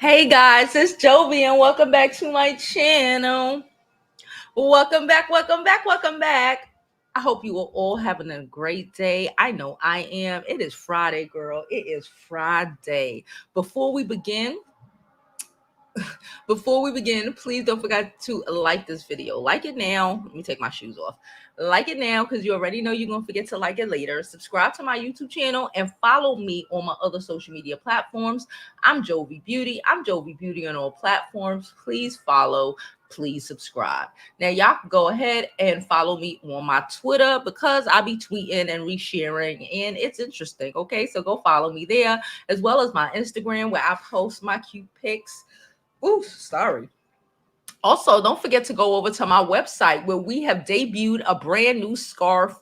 Hey guys, it's Jovi and welcome back to my channel. Welcome back, welcome back, welcome back. I hope you are all having a great day. I know I am. It is Friday, girl. It is Friday. Before we begin, please don't forget to like this video. Like it now. Let me take my shoes off. Like it now because you already know you're going to forget to like it later. Subscribe to my YouTube channel and follow me on my other social media platforms. I'm Jovi Beauty. I'm Jovi Beauty on all platforms. Please follow. Please subscribe. Now, y'all can go ahead and follow me on my Twitter because I be tweeting and resharing and it's interesting. Okay, so go follow me there as well as my Instagram where I post my cute pics. Ooh, sorry. Also, don't forget to go over to my website where we have debuted a brand new scarf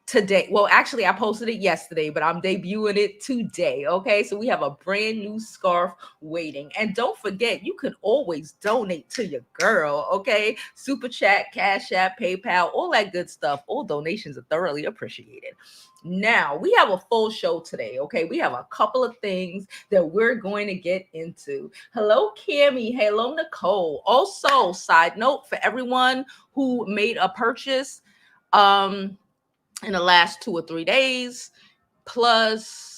today. Well, actually, I posted it yesterday, but I'm debuting it today. Okay, so we have a brand new scarf waiting. And don't forget, you can always donate to your girl. Okay, Super Chat, Cash App, PayPal, all that good stuff. All donations are thoroughly appreciated. Now, we have a full show today, okay? We have a couple of things that we're going to get into. Hello, Cammie. Hello, Nicole. Also, side note for everyone who made a purchase in the last 2 or 3 days, plus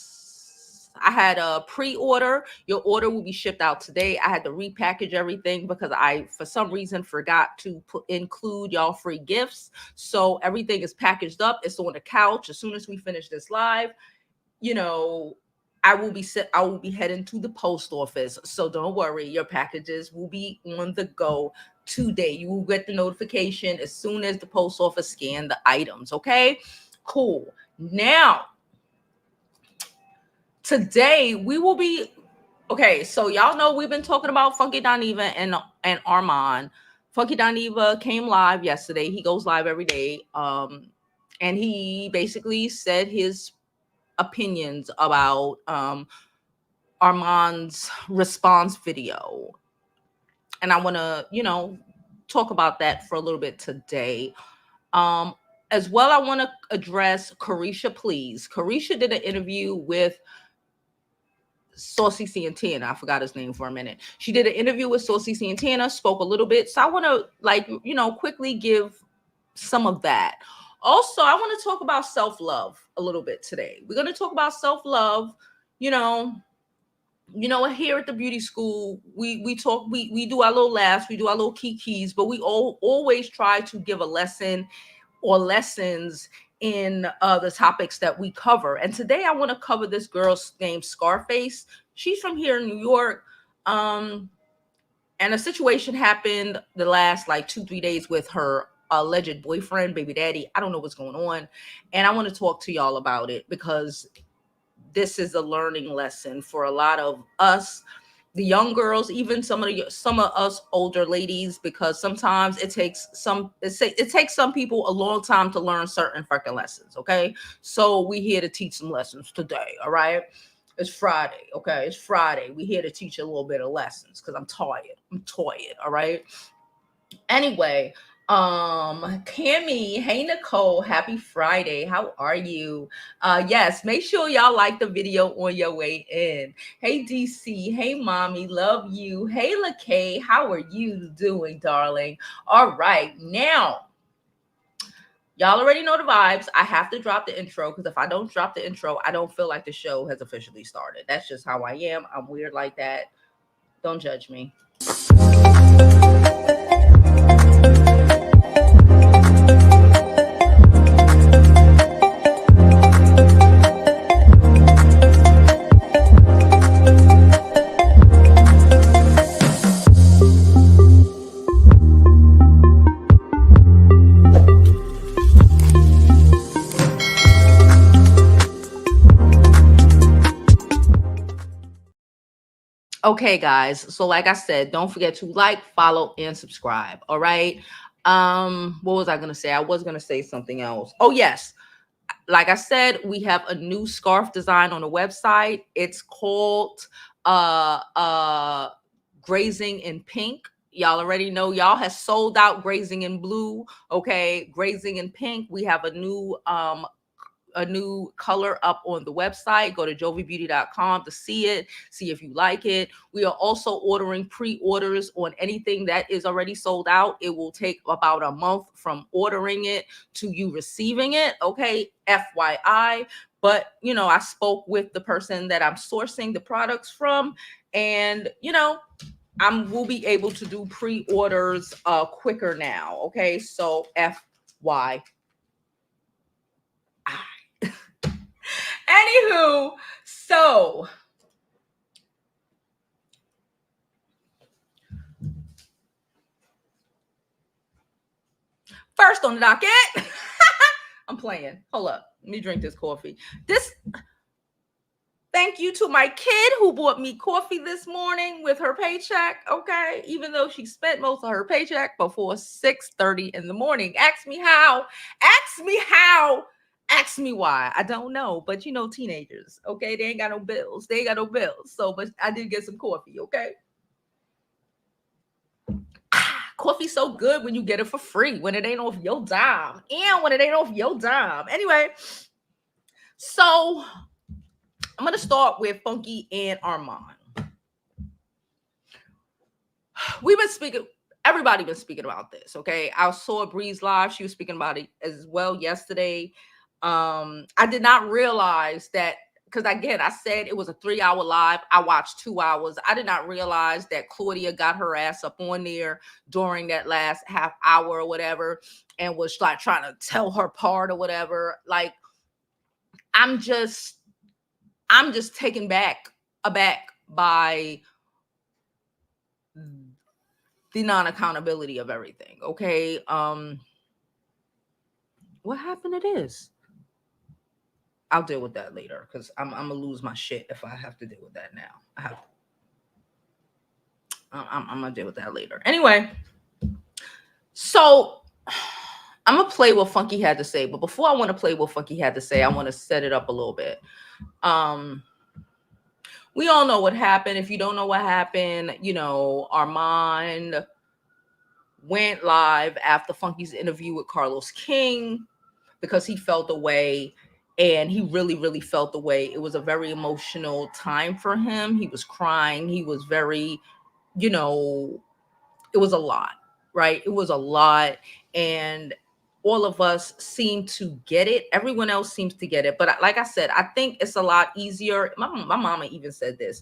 I had a pre-order. Your order will be shipped out today. I had to repackage everything because I, for some reason, forgot to include y'all free gifts. So everything is packaged up. It's on the couch. As soon as we finish this live, I will be heading to the post office. So don't worry, your packages will be on the go today. You will get the notification as soon as the post office scan the items. Okay, cool. Now, today we will be so y'all know we've been talking about Funky Dineva and Armon. Funky Dineva came live yesterday. He goes live every day. And he basically said his opinions about Armon's response video. And I want to, talk about that for a little bit today. As well, I want to address Caresha, please. Caresha did an interview with Saucy Santana. I forgot his name for a minute. She did an interview with Saucy Santana, spoke a little bit. So I want to quickly give some of that. Also, I want to talk about self-love a little bit today. We're going to talk about self-love. Here at the beauty school, we talk, we do our little laughs, we do our little kikis, but we always try to give a lesson or lessons in the topics that we cover. And today I want to cover this girl named Scarface. She's from here in New York. And a situation happened the last 2-3 days with her alleged boyfriend, baby daddy. I don't know what's going on. And I want to talk to y'all about it because this is a learning lesson for a lot of us, the young girls, even some of us older ladies, because sometimes it takes some people a long time to learn certain freaking lessons. Okay, so we here to teach some lessons today. All right, it's Friday. Okay, it's Friday. We here to teach a little bit of lessons because I'm tired. All right. Anyway, Cammie, hey Nicole, happy Friday. How are you? Yes, make sure y'all like the video on your way in. Hey DC, hey mommy, love you. Hey LaKay, how are you doing, darling? All right, now y'all already know the vibes. I have to drop the intro because if I don't drop the intro, I don't feel like the show has officially started. That's just how I am. I'm weird like that. Don't judge me. Okay, guys. So like I said, don't forget to like, follow, and subscribe. All right. What was I going to say? I was going to say something else. Oh, yes. Like I said, we have a new scarf design on the website. It's called Grazing in Pink. Y'all already know y'all has sold out Grazing in Blue. Okay. Grazing in Pink. We have a new new color up on the website. Go to JOVIBEAUTY.com to see it, see if you like it. We are also ordering pre-orders on anything that is already sold out. It will take about a month from ordering it to you receiving it. Okay, FYI. But, I spoke with the person that I'm sourcing the products from, and, we'll be able to do pre-orders quicker now. Okay, so FYI. Anywho, so first on the docket, I'm playing. Hold up. Let me drink this coffee. Thank you to my kid who bought me coffee this morning with her paycheck, okay? Even though she spent most of her paycheck before 6:30 in the morning. Ask me how. Ask me how. Ask me why. I don't know. But teenagers, okay? They ain't got no bills. They ain't got no bills. So, but I did get some coffee, okay? Coffee's so good when you get it for free, when it ain't off your dime. And when it ain't off your dime. Anyway, so I'm going to start with Funky and Armon. We've been speaking, everybody been speaking about this, okay? I saw Breeze live. She was speaking about it as well yesterday. I did not realize that, because again, I said it was a 3-hour live. I watched 2 hours. I did not realize that Claudia got her ass up on there during that last half hour or whatever and was like trying to tell her part or whatever. Like, I'm just taken aback by the non-accountability of everything. Okay. What happened to this? I'll deal with that later, because I'm gonna lose my shit if I have to deal with that now. I'm gonna deal with that later. Anyway, so I'm gonna play what Funky had to say, but before I want to play what Funky had to say, I want to set it up a little bit. We all know what happened. If you don't know what happened, Armon went live after Funky's interview with Carlos King because he felt the way, and he really, really felt the way. It was a very emotional time for him. He was crying. He was very, it was a lot, right? It was a lot. And all of us seem to get it. Everyone else seems to get it. But like I said, I think it's a lot easier. My mama even said this.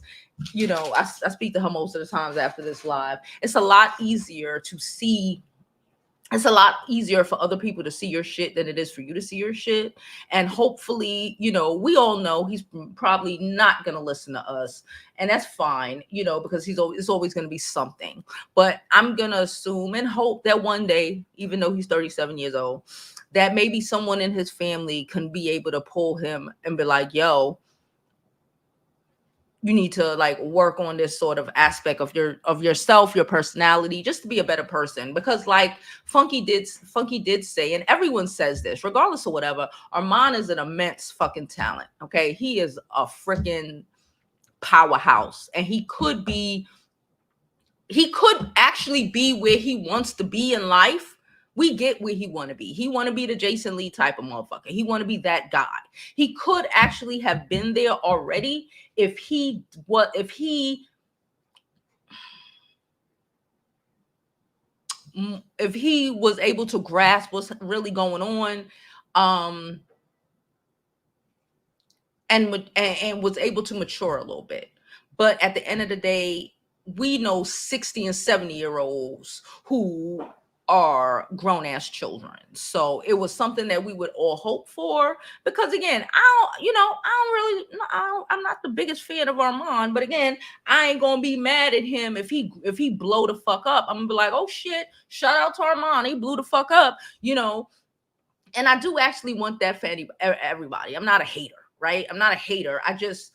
I speak to her most of the times after this live. It's a lot easier to see. It's a lot easier for other people to see your shit than it is for you to see your shit. And hopefully, we all know he's probably not going to listen to us. And that's fine, because it's always going to be something. But I'm going to assume and hope that one day, even though he's 37 years old, that maybe someone in his family can be able to pull him and be like, yo, you need to like work on this sort of aspect of yourself, your personality, just to be a better person. Because like Funky did say, and everyone says this, regardless of whatever, Armon is an immense fucking talent. Okay. He is a freaking powerhouse, and he could actually be where he wants to be in life. We get where he want to be. He want to be the Jason Lee type of motherfucker. He want to be that guy. He could actually have been there already if he was able to grasp what's really going on, and was able to mature a little bit. But at the end of the day, we know 60 and 70-year-olds who are grown-ass children. So it was something that we would all hope for, because again, I'm not the biggest fan of Armon, but again, I ain't gonna be mad at him if he blow the fuck up. I'm gonna be like, oh shit, shout out to Armon, he blew the fuck up, and I do actually want that for everybody. I'm not a hater, right? I'm not a hater. I'm just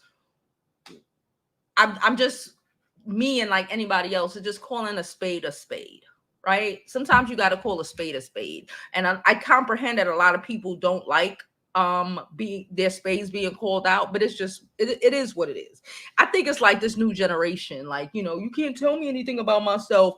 me, and like anybody else is just calling a spade a spade. Right? Sometimes you got to call a spade a spade. And I comprehend that a lot of people don't like their spades being called out, but it's just, it is what it is. I think it's like this new generation. Like, you can't tell me anything about myself.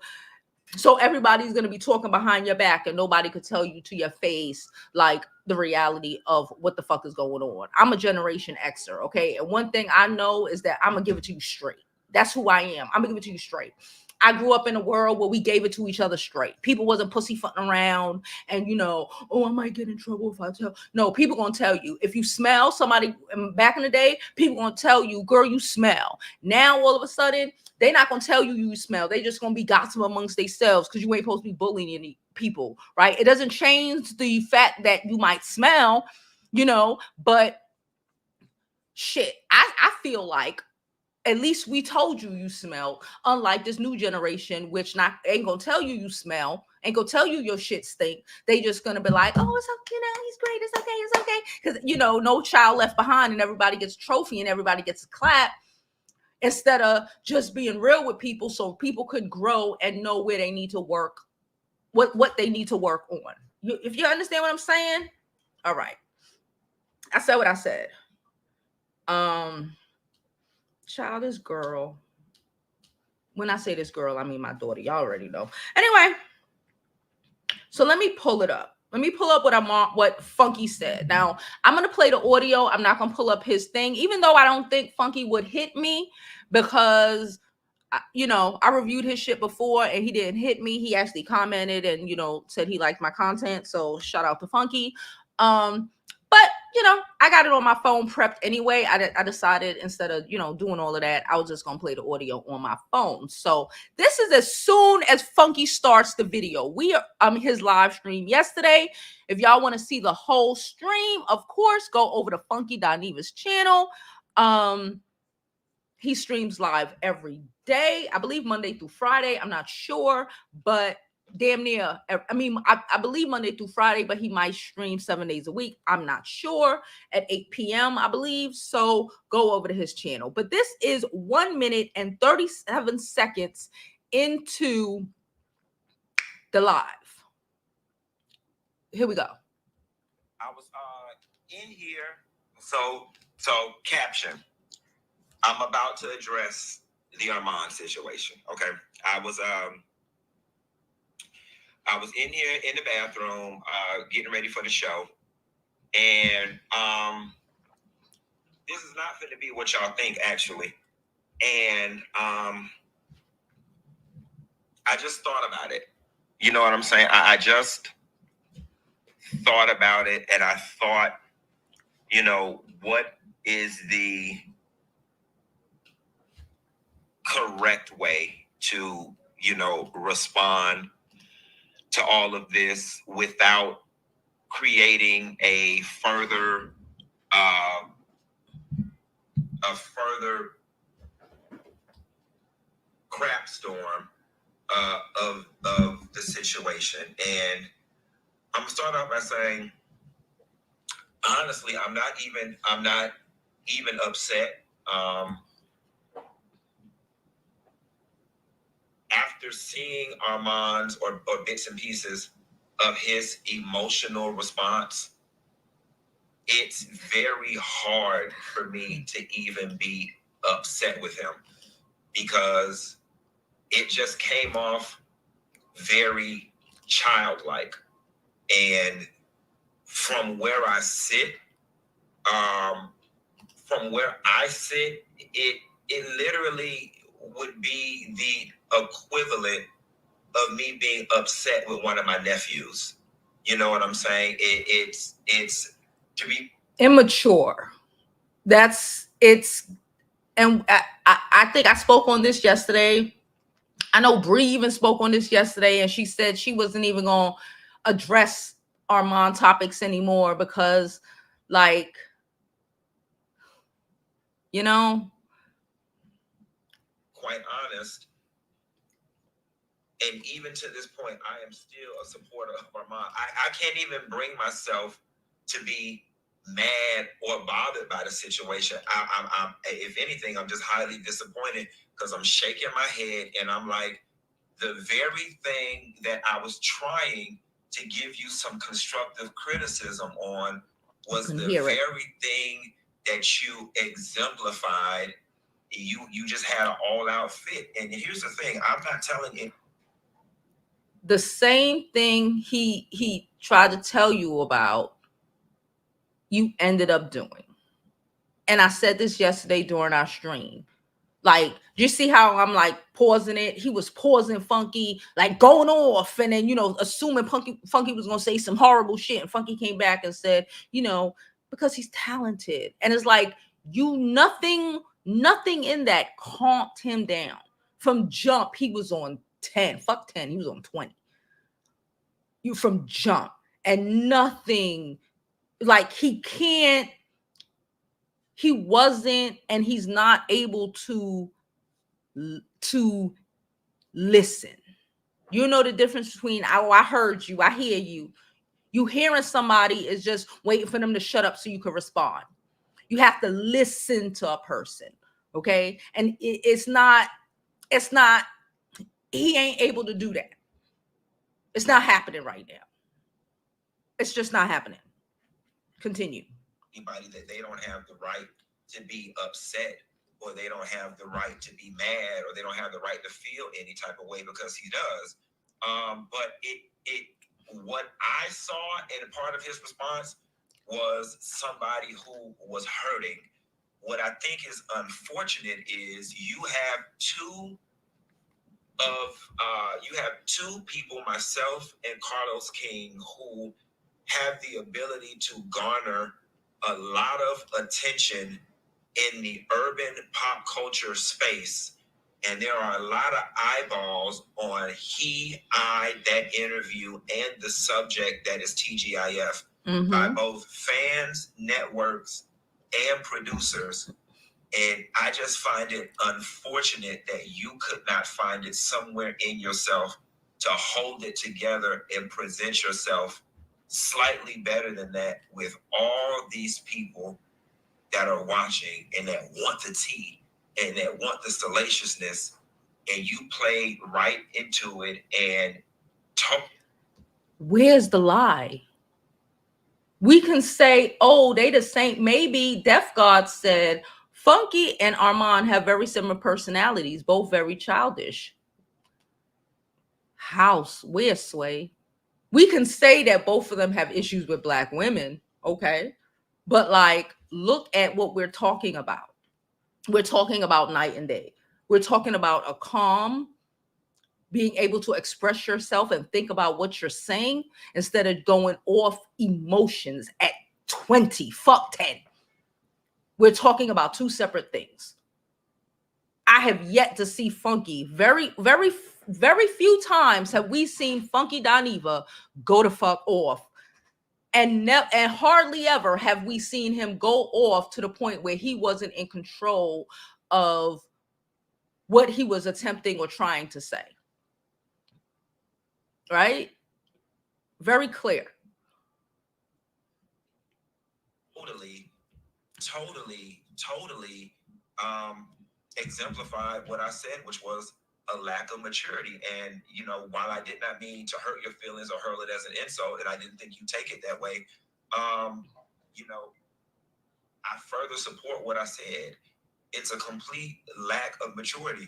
So everybody's going to be talking behind your back, and nobody could tell you to your face, like, the reality of what the fuck is going on. I'm a Generation Xer, okay? And one thing I know is that I'm gonna give it to you straight. That's who I am. I'm gonna give it to you straight. I grew up in a world where we gave it to each other straight. People wasn't pussyfooting around and, you know, oh, I might get in trouble if I tell. No, people gonna tell you. If you smell somebody, back in the day, people gonna tell you, girl, you smell. Now, all of a sudden, they not gonna tell you you smell. They just gonna be gossip amongst themselves because you ain't supposed to be bullying any people, right? It doesn't change the fact that you might smell, you know, but shit, I feel like at least we told you you smell, unlike this new generation, which not ain't gonna tell you you smell, ain't gonna tell you your shit stink. They just gonna be like, oh, it's okay, you know, he's great, it's okay, because you know, no child left behind, and everybody gets a trophy and everybody gets a clap, instead of just being real with people so people could grow and know where they need to work, what they need to work on. If you understand what I'm saying, all right. I said what I said. Child, this girl. When I say this girl, I mean my daughter. Y'all already know. Anyway, so let me pull it up. Let me pull up what Funky said. Now, I'm going to play the audio. I'm not going to pull up his thing, even though I don't think Funky would hit me because, you know, I reviewed his shit before and he didn't hit me. He actually commented and, you know, said he liked my content. So shout out to Funky. But, you know, I got it on my phone prepped anyway. I decided instead of, you know, doing all of that, I was just going to play the audio on my phone. So this is as soon as Funky starts the video. We are his live stream yesterday. If y'all want to see the whole stream, of course, go over to Funky Dineva's channel. He streams live every day. I believe Monday through Friday. I'm not sure, but damn near. I mean, I believe Monday through Friday, but he might stream 7 days a week. I'm not sure. At 8 p.m., I believe. So go over to his channel. But this is 1 minute and 37 seconds into the live. Here we go. I was in here. So caption. I'm about to address the Armon situation. Okay. I was in here in the bathroom, getting ready for the show. And this is not going to be what y'all think, actually. And I just thought about it. You know what I'm saying? I just thought about it, and I thought, you know, what is the correct way to, you know, respond to all of this without creating a further crap storm of the situation. And I'm gonna start off by saying, honestly, I'm not even upset. After seeing Armand's or bits and pieces of his emotional response, it's very hard for me to even be upset with him because it just came off very childlike. And from where I sit, it literally would be the equivalent of me being upset with one of my nephews. You know what I'm saying? It's to be immature. And I think I spoke on this yesterday. I know Bree even spoke on this yesterday, and she said she wasn't even gonna address Armon topics anymore because, like, you know, quite honest, and even to this point, I am still a supporter of Armon. I can't even bring myself to be mad or bothered by the situation. I'm if anything, I'm just highly disappointed because I'm shaking my head and I'm like, the very thing that I was trying to give you some constructive criticism on was the very thing that you exemplified. You just had an all-out fit. And here's the thing, I'm not telling you. The same thing he tried to tell you about you ended up doing. And I said this yesterday during our stream. Like, you see how I'm like pausing it? He was pausing Funky, like going off, and then, you know, assuming Funky was gonna say some horrible shit. And Funky came back and said, you know, because he's talented. And it's like, nothing in that calmed him down. From jump, he was on 10. Fuck 10, he was on 20. You from jump. And nothing, like he wasn't, and he's not able to listen. You know the difference between, oh, I heard you, I hear you. You hearing somebody is just waiting for them to shut up so you can respond. You have to listen to a person, okay? And it's not, he ain't able to do that. It's not happening right now. It's just not happening. Continue. Anybody that they don't have the right to be upset, or they don't have the right to be mad, or they don't have the right to feel any type of way, because he does. But what I saw in part of his response was somebody who was hurting. What I think is unfortunate is you have two people, myself and Carlos King, who have the ability to garner a lot of attention in the urban pop culture space. And there are a lot of eyeballs on that interview and the subject that is TGIF by both fans, networks, and producers. And I just find it unfortunate that you could not find it somewhere in yourself to hold it together and present yourself slightly better than that with all these people that are watching and that want the tea and that want the salaciousness, and you played right into it and talk. Where's the lie? We can say, oh, they the same. Maybe Deaf God said Funky and Armon have very similar personalities, both very childish. House, where's Sway? We can say that both of them have issues with Black women, okay? But like, look at what we're talking about. We're talking about night and day. We're talking about a calm, being able to express yourself and think about what you're saying instead of going off emotions at 20, fuck 10. We're talking about two separate things. I have yet to see Funky. Very, very, very few times have we seen Funky Dineva go to fuck off. And hardly ever have we seen him go off to the point where he wasn't in control of what he was attempting or trying to say. Right? Very clear. Totally exemplified what I said, which was a lack of maturity. And, you know, while I did not mean to hurt your feelings or hurl it as an insult, and I didn't think you take it that way, you know, I further support what I said. It's a complete lack of maturity.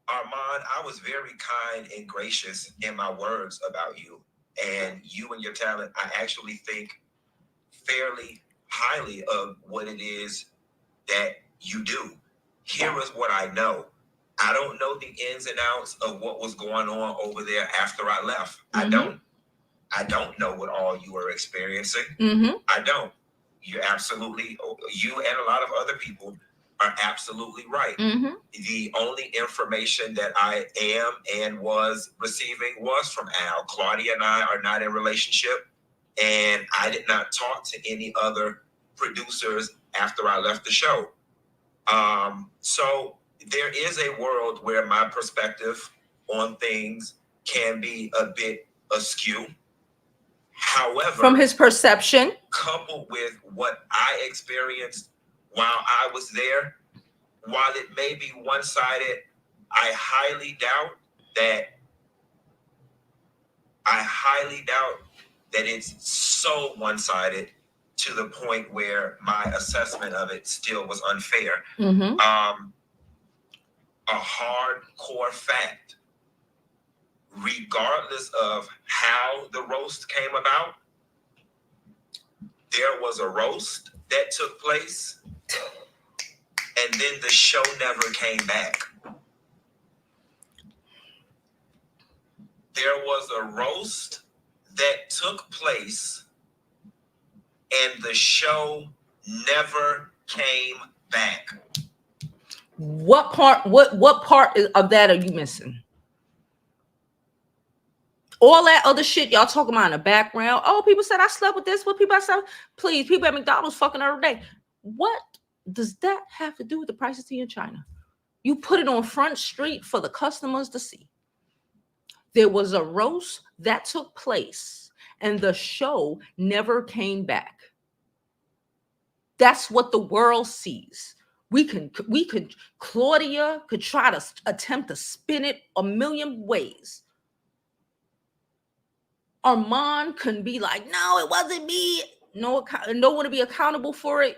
Armon, I was very kind and gracious in my words about you and your talent. I actually think fairly highly of what it is that you do. Here is what I know. I don't know the ins and outs of what was going on over there after I left. I don't know what all you were experiencing. I don't. You and a lot of other people are absolutely right. The only information that I am and was receiving was from Al. Claudia and I are not in relationship, and I did not talk to any other producers after I left the show. So there is a world where my perspective on things can be a bit askew. However, from his perception, coupled with what I experienced while I was there, while it may be one-sided, I highly doubt that it's so one-sided to the point where my assessment of it still was unfair. A hardcore fact, regardless of how the roast came about, There was a roast that took place, and then the show never came back. There was a roast that took place, and the show never came back. What part of that are you missing? All that other shit y'all talking about in the background. Oh, people said I slept with this. What people said? Please, people at McDonald's fucking every day. What does that have to do with the price of tea in China? You put it on Front Street for the customers to see. There was a roast that took place, and the show never came back. That's what the world sees. Claudia could try to attempt to spin it a million ways. Armon can be like, no, it wasn't me. No one to be accountable for it.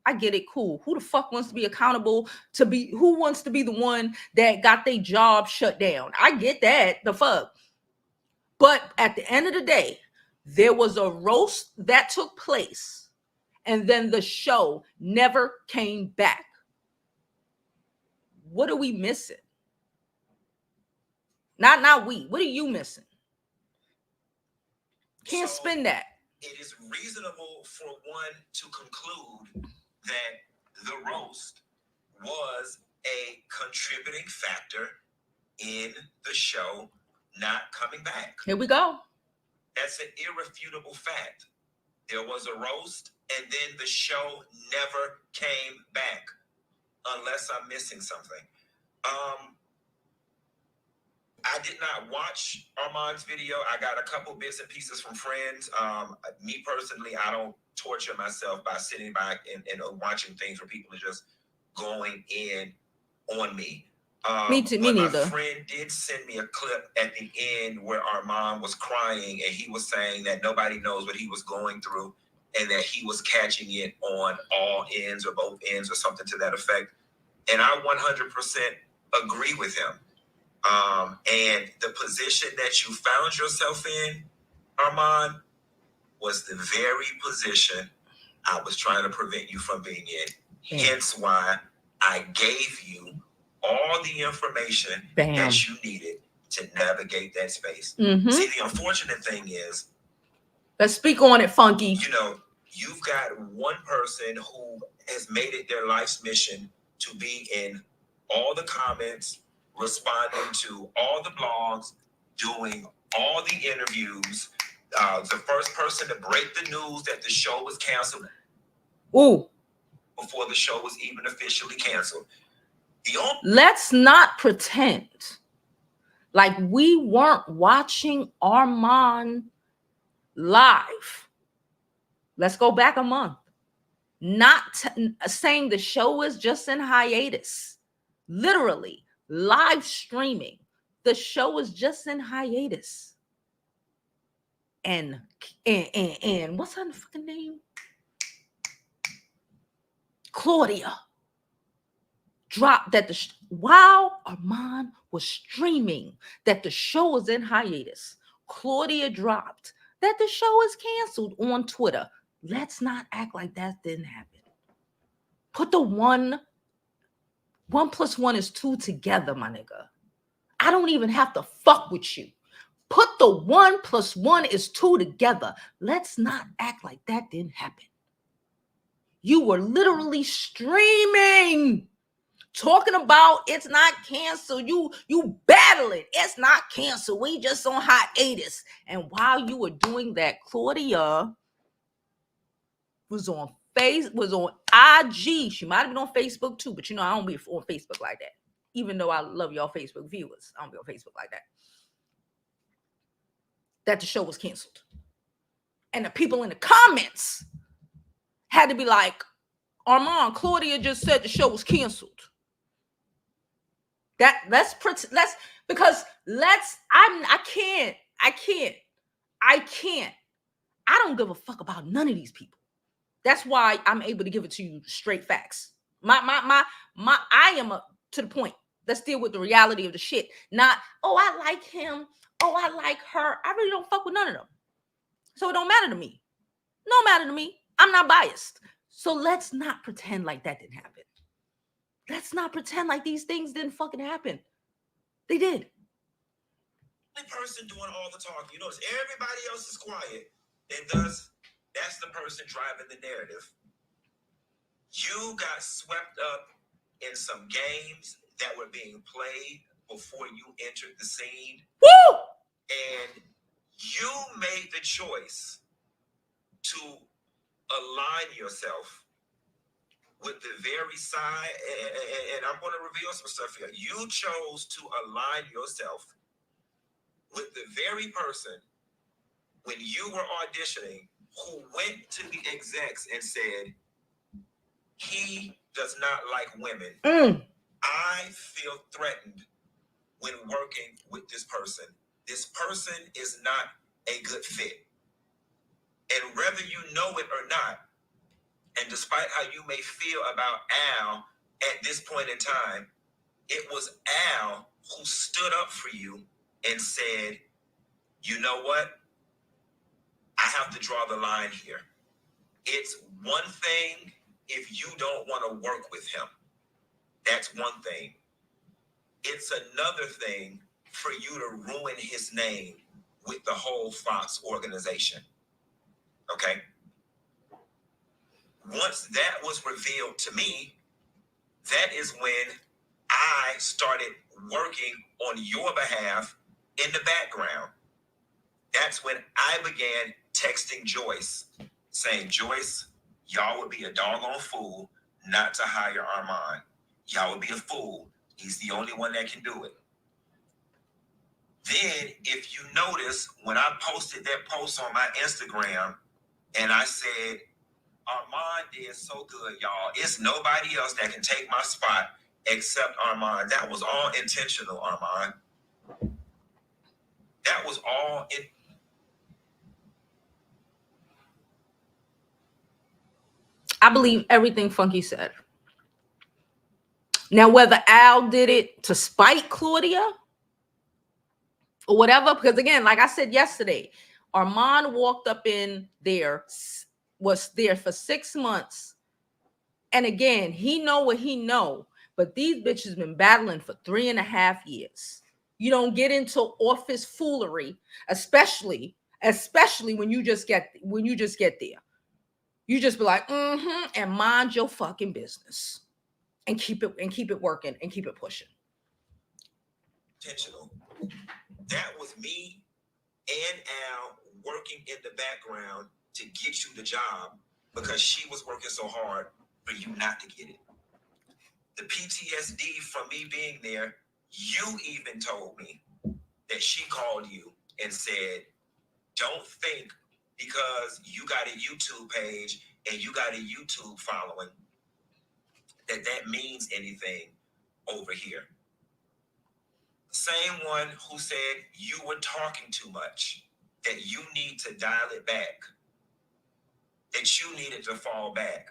I get it, cool. Who the fuck wants to be accountable who wants to be the one that got their job shut down? I get that, the fuck. But at the end of the day, there was a roast that took place, and then the show never came back. What are we missing? Not we. What are you missing? Can't spin that. It is reasonable for one to conclude that the roast was a contributing factor in the show not coming back. Here we go. That's an irrefutable fact. There was a roast, and then the show never came back, unless I'm missing something. I did not watch Armon's video. I got a couple bits and pieces from friends. Me personally, I don't torture myself by sitting back and watching things where people are just going in on me. Me neither. My friend did send me a clip at the end where Armon was crying, and he was saying that nobody knows what he was going through, and that he was catching it on all ends or both ends or something to that effect. And I 100% agree with him. And the position that you found yourself in, Armon, was the very position I was trying to prevent you from being in. Hence why I gave you all the information that you needed to navigate that space. Mm-hmm. See, the unfortunate thing is, let's speak on it, Funky. You know, you've got one person who has made it their life's mission to be in all the comments, responding to all the blogs, doing all the interviews, the first person to break the news that the show was canceled. Ooh. Before the show was even officially canceled. Let's not pretend like we weren't watching Armon live. Let's go back a month. Not saying the show is just in hiatus. Literally, live streaming. The show is just in hiatus. And what's her fucking name? Claudia dropped that while Armon was streaming that the show was in hiatus. Claudia dropped that the show is canceled on Twitter. Let's not act like that didn't happen. Put the one plus one is 2 together, my nigga. I don't even have to fuck with you. Put the 1 plus 1 is 2 together. Let's not act like that didn't happen. You were literally streaming, talking about it's not canceled. You battle it. It's not canceled. We just on hiatus. And while you were doing that, Claudia was on IG. She might have been on Facebook too, but you know I don't be on Facebook like that. Even though I love y'all Facebook viewers, I don't be on Facebook like that. That the show was canceled. And the people in the comments had to be like, Armon, Claudia just said the show was canceled. I don't give a fuck about none of these people. That's why I'm able to give it to you straight facts. I am to the point. Let's deal with the reality of the shit. Not, oh, I like him. Oh, I like her. I really don't fuck with none of them. So it don't matter to me. No matter to me. I'm not biased. So let's not pretend like that didn't happen. Let's not pretend like these things didn't fucking happen. They did. The person doing all the talking. You notice everybody else is quiet, and thus that's the person driving the narrative. You got swept up in some games that were being played before you entered the scene. Woo! And you made the choice to align yourself with the very side, and I'm going to reveal some stuff here. You chose to align yourself with the very person when you were auditioning who went to the execs and said, he does not like women. I feel threatened when working with this person. This person is not a good fit. And whether you know it or not, and despite how you may feel about Al at this point in time, it was Al who stood up for you and said, you know what? I have to draw the line here. It's one thing if you don't want to work with him. That's one thing. It's another thing for you to ruin his name with the whole Fox organization. Okay? Once that was revealed to me, that is when I started working on your behalf in the background. That's when I began texting Joyce, saying, Joyce, y'all would be a doggone fool not to hire Armon. Y'all would be a fool. He's the only one that can do it. Then, if you notice, when I posted that post on my Instagram, and I said, Armon did so good, y'all. It's nobody else that can take my spot except Armon. That was all intentional, Armon. That was all it. I believe everything Funky said. Now, whether Al did it to spite Claudia or whatever, because again, like I said yesterday, Armon walked up in there, was there for 6 months. And again, he know what he know, but these bitches been battling for 3.5 years. You don't get into office foolery, especially when you just get there. You just be like, and mind your fucking business. And keep it working and keep it pushing. Intentional. That was me and Al working in the background to get you the job because she was working so hard for you not to get it. The PTSD from me being there, you even told me that she called you and said, don't think because you got a YouTube page and you got a YouTube following that means anything over here. Same one who said you were talking too much, that you need to dial it back, that you needed to fall back.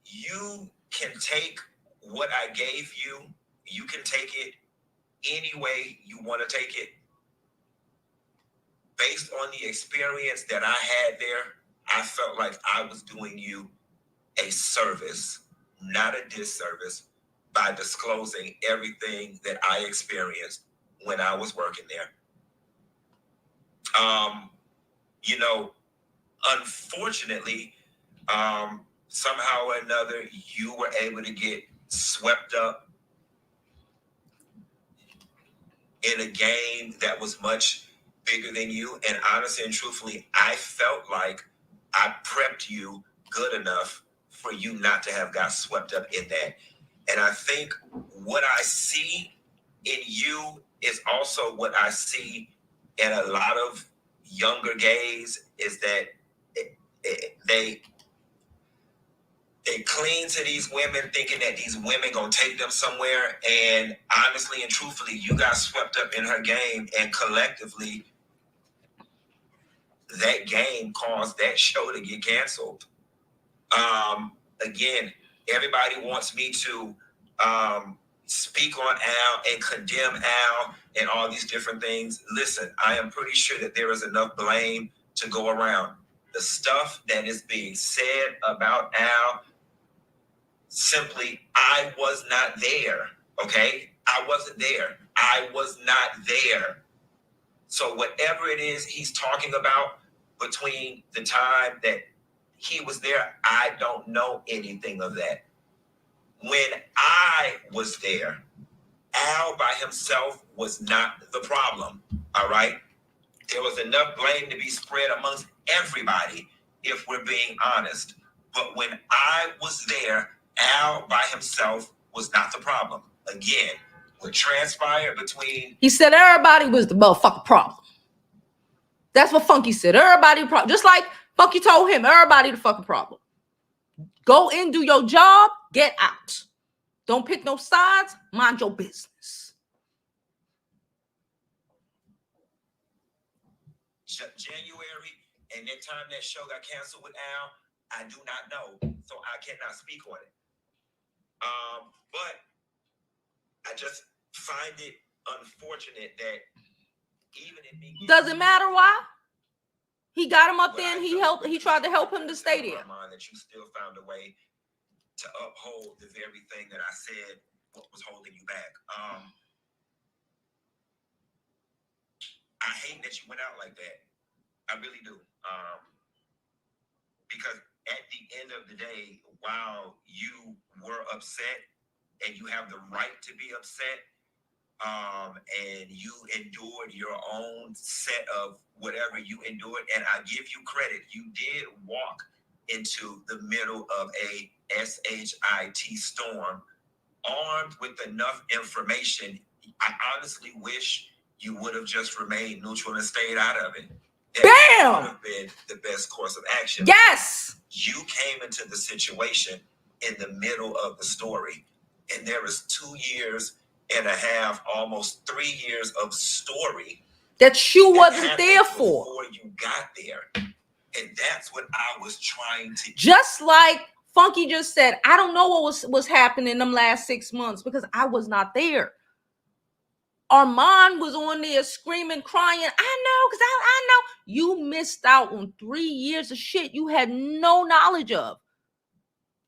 You can take what I gave you, you can take it any way you want to take it. Based on the experience that I had there, I felt like I was doing you a service, not a disservice, by disclosing everything that I experienced when I was working there. Unfortunately, somehow or another, you were able to get swept up in a game that was much bigger than you. And honestly and truthfully, I felt like I prepped you good enough for you not to have got swept up in that. And I think what I see in you is also what I see in a lot of younger gays is that they cling to these women thinking that these women gonna take them somewhere. And honestly and truthfully, you got swept up in her game, and collectively, that game caused that show to get canceled. Again, everybody wants me to speak on Al and condemn Al and all these different things. Listen, I am pretty sure that there is enough blame to go around. The stuff that is being said about Al, simply, I was not there. Okay? I wasn't there. I was not there. So whatever it is he's talking about between the time that he was there, I don't know anything of that. When I was there, Al by himself was not the problem. All right? There was enough blame to be spread amongst everybody, if we're being honest. But when I was there, Al by himself was not the problem. Again, what transpired between... He said everybody was the motherfucking problem. That's what Funky said. Everybody problem. Just like Funky told him, everybody the fucking problem. Go in, do your job, get out. Don't pick no sides, mind your business. January, and that time that show got canceled with Al, I do not know, so I cannot speak on it. But I just find it unfortunate that even in me... Doesn't matter why. He got him up there and he tried to help him to stay there. That you still found a way to uphold the very thing that I said what was holding you back. I hate that you went out like that. I really do. Because at the end of the day, while you were upset and you have the right to be upset, and you endured your own set of whatever you endured, and I give you credit, you did walk into the middle of a SHIT storm armed with enough information. I honestly wish you would have just remained neutral and stayed out of it. That would have been the best course of action. Yes! You came into the situation in the middle of the story, and there is 2 years and a half, almost 3 years of story that you wasn't there for before you got there. And that's what I was trying to... Just like Funky just said, I don't know what was happening in them last 6 months because I was not there. Armon was on there screaming, crying. I know, because I know. You missed out on 3 years of shit you had no knowledge of.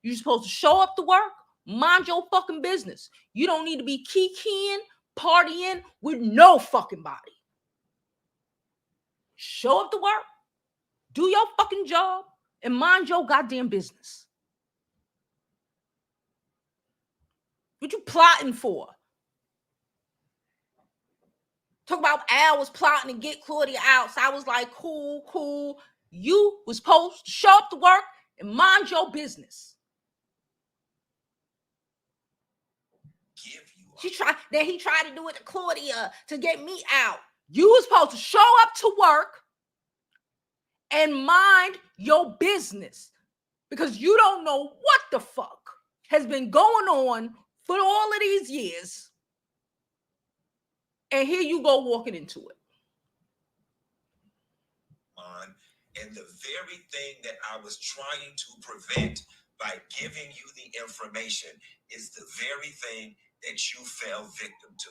You're supposed to show up to work, mind your fucking business. You don't need to be kikiing, partying with no fucking body. Show up to work, do your fucking job, and mind your goddamn business. What you plotting for? Talk about Al was plotting to get Claudia out. So I was like, cool. You was supposed to show up to work and mind your business. He tried to do it to Claudia to get me out. You was supposed to show up to work and mind your business because you don't know what the fuck has been going on for all of these years. And here you go walking into it. And the very thing that I was trying to prevent by giving you the information is the very thing that you fell victim to.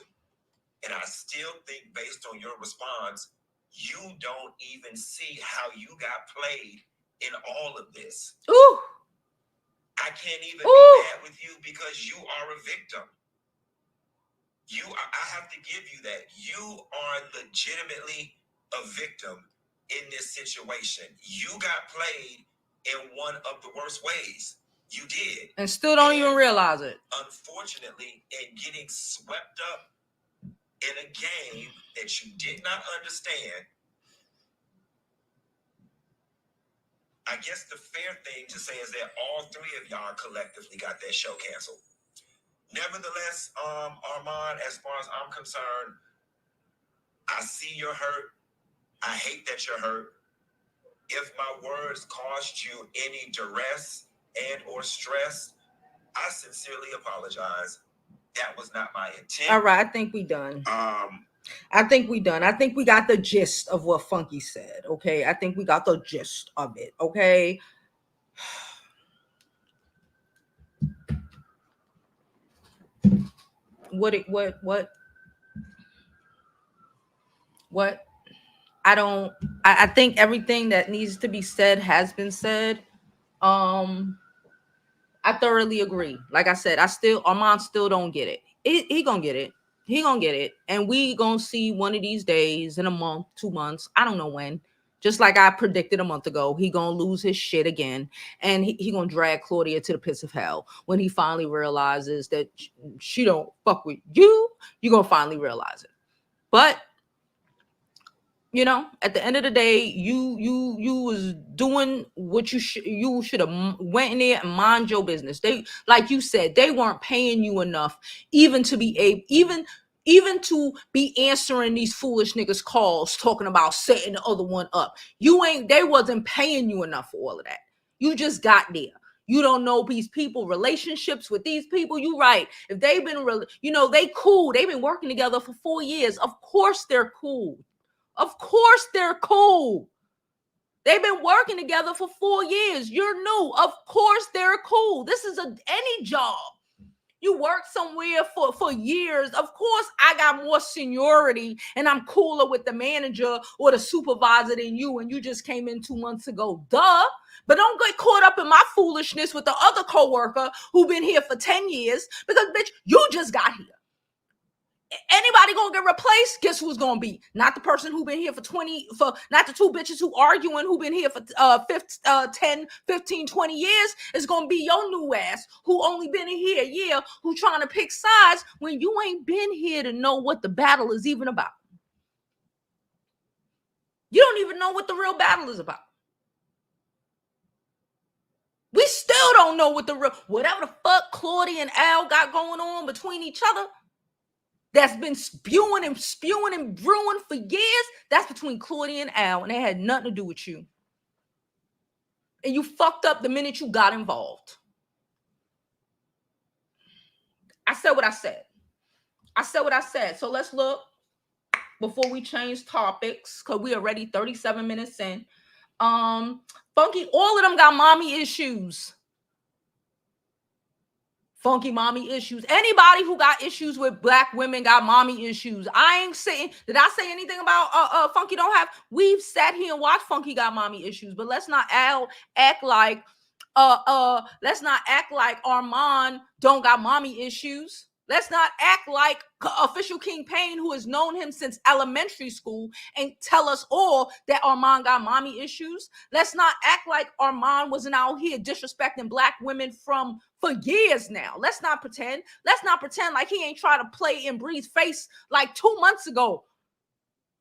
And I still think, based on your response, you don't even see how you got played in all of this. Ooh. I can't even be mad with you because you are a victim. I have to give you that. You are legitimately a victim in this situation. You got played in one of the worst ways. You did. And still don't even realize it. Unfortunately, in getting swept up in a game that you did not understand, I guess the fair thing to say is that all three of y'all collectively got that show canceled. Nevertheless, Armon, as far as I'm concerned, I see you're hurt. I hate that you're hurt. If my words caused you any duress and or stress, I sincerely apologize. That was not my intent. All right, I think we done. I think we got the gist of what Funky said, okay? I think we got the gist of it, okay? What? I I think everything that needs to be said has been said. I thoroughly agree. Like I said, Armand still don't get it. He gonna get it. He gonna get it. And we gonna see one of these days, in a month, 2 months, I don't know when. Just like I predicted a month ago, he gonna lose his shit again. And he gonna drag Claudia to the pits of hell. When he finally realizes that she don't fuck with you, you gonna finally realize it. But you know, at the end of the day, you was doing what you should have went in there and mind your business. They, like you said, they weren't paying you enough even to be able, even to be answering these foolish niggas calls talking about setting the other one up. They wasn't paying you enough for all of that. You just got there. You don't know these people, relationships with these people. You right. If they've been they cool. They've been working together for 4 years. Of course they're cool. Of course they're cool. They've been working together for 4 years. You're new. Of course they're cool. This is any job. You work somewhere for years. Of course I got more seniority and I'm cooler with the manager or the supervisor than you, and you just came in 2 months ago. Duh. But don't get caught up in my foolishness with the other coworker who been here for 10 years because, bitch, you just got here. Anybody gonna get replaced? Guess who's gonna be? Not the person who been here not the two bitches who arguing who been here for 10, 15, 20 years. It's gonna be your new ass who only been in here a year, who trying to pick sides when you ain't been here to know what the battle is even about. You don't even know what the real battle is about. We still don't know whatever the fuck Claudia and Al got going on between each other. That's been spewing and brewing for years. That's between Claudia and Al, and they had nothing to do with you. And you fucked up the minute you got involved. I said what I said. So let's look before we change topics, because we already 37 minutes in. Funky, all of them got mommy issues. Funky mommy issues. Anybody who got issues with black women got mommy issues. I ain't saying, did I say anything about Funky don't have? We've sat here and watched Funky got mommy issues, but let's not act like Armon don't got mommy issues. Let's not act like Official King Payne, who has known him since elementary school, and tell us all that Armon got mommy issues. Let's not act like Armon wasn't out here disrespecting black women for years now. Let's not pretend like he ain't trying to play in Bree's face like 2 months ago.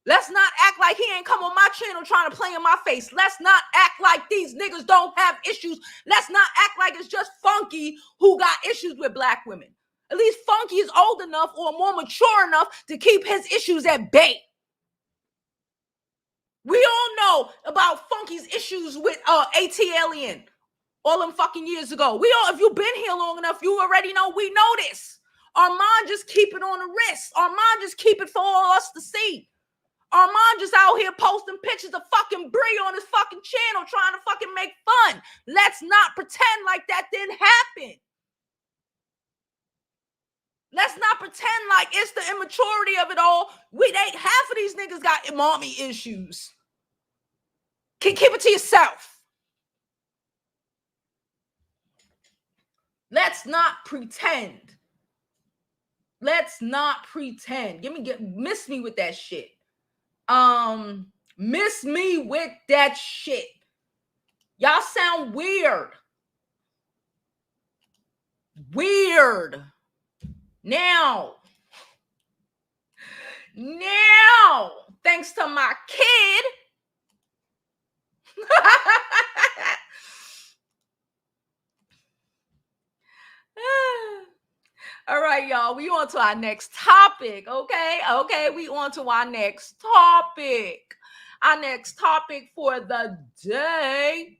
Let's not act like he ain't come on my channel trying to play in my face. Let's not act like these niggas don't have issues. Let's not act like it's just Funky who got issues with black women. At least Funky is old enough or more mature enough to keep his issues at bay. We all know about Funky's issues with AT Alien all them fucking years ago. If you've been here long enough, you already know we know this. Armon just keep it on the wrist. Armon just keep it for all us to see. Armon just out here posting pictures of fucking Bree on his fucking channel trying to fucking make fun. Let's not pretend like that didn't happen. Let's not pretend like it's the immaturity of it all. Half of these niggas got mommy issues. Keep it to yourself. Let's not pretend. Miss me with that shit. Miss me with that shit. Y'all sound weird. Now, thanks to my kid, all right, y'all, we on to our next topic, okay, we on to our next topic. Our next topic for the day.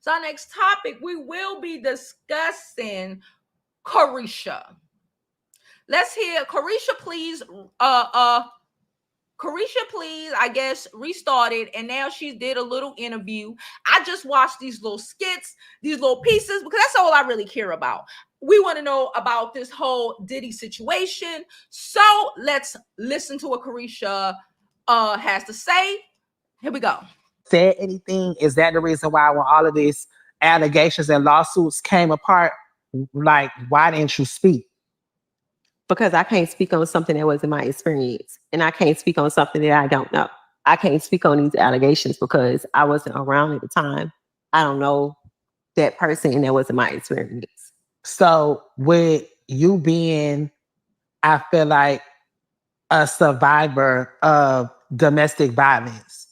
So our next topic, we will be discussing Caresha. Let's hear Caresha, please. Caresha, please, I guess, restarted, and now she did a little interview. I just watched these little skits, these little pieces, because that's all I really care about. We want to know about this whole Diddy situation. So let's listen to what Caresha has to say. Here we go. said anything? Is that the reason why when all of these allegations and lawsuits came apart, like why didn't you speak? Because I can't speak on something that wasn't my experience. And I can't speak on something that I don't know. I can't speak on these allegations because I wasn't around at the time. I don't know that person and that wasn't my experience. So with you being, I feel like, a survivor of domestic violence,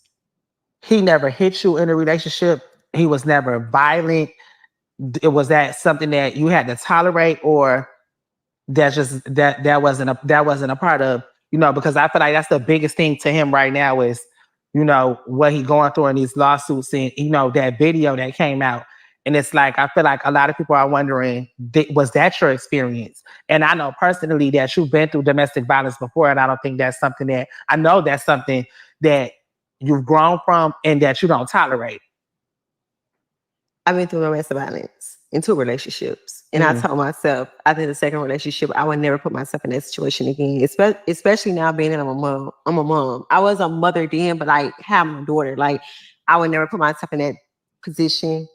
he never hit you in a relationship. He was never violent. Was that something that you had to tolerate, or that wasn't a part of, because I feel like that's the biggest thing to him right now is, what he going through in these lawsuits and, that video that came out. And it's like, I feel like a lot of people are wondering, was that your experience? And I know personally that you've been through domestic violence before, and I don't think I know that's something that you've grown from and that you don't tolerate. I've been through domestic violence in 2 relationships. And I told myself after the second relationship, I would never put myself in that situation again, especially now being that I'm a mom. I'm a mom. I was a mother then, but like having a daughter, like I would never put myself in that position.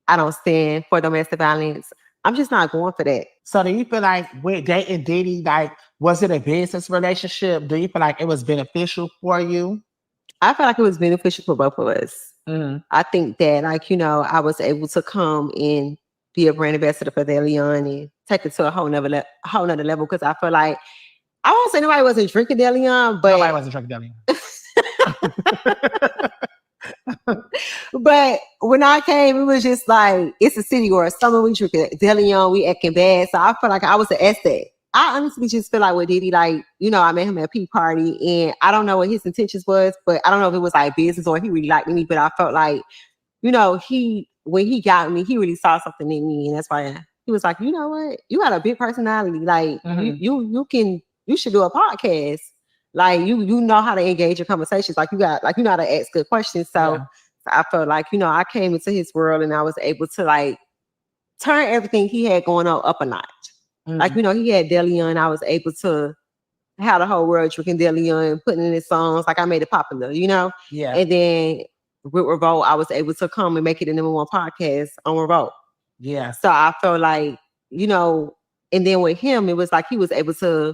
I don't stand for domestic violence. I'm just not going for that. So do you feel like with dating Diddy, like, was it a business relationship? Do you feel like it was beneficial for you? I feel like it was beneficial for both of us. I think that, like, I was able to come and be a brand ambassador for Deleon and take it to a whole nother level. Because I feel like, I won't say nobody wasn't drinking Deleon, but nobody wasn't drinking Deleon. But when I came, it was just like, it's a city or a summer, we drinking Deleon, we acting bad. So I feel like I was an asset. I honestly just feel like with Diddy, like, I met him at a P party and I don't know what his intentions was, but I don't know if it was like business or he really liked me, but I felt like, when he got me, he really saw something in me. And that's why he was like, you know what? You got a big personality. Like you should do a podcast. Like you know how to engage in conversations. Like you know how to ask good questions. So I felt like, I came into his world and I was able to like turn everything he had going on up a notch. Like, he had Deleon. I was able to have the whole world drinking Deleon, putting in his songs. Like I made it popular, Yeah. And then with Revolt, I was able to come and make it a #1 podcast on Revolt. Yeah. So I felt like, and then with him, it was like he was able to,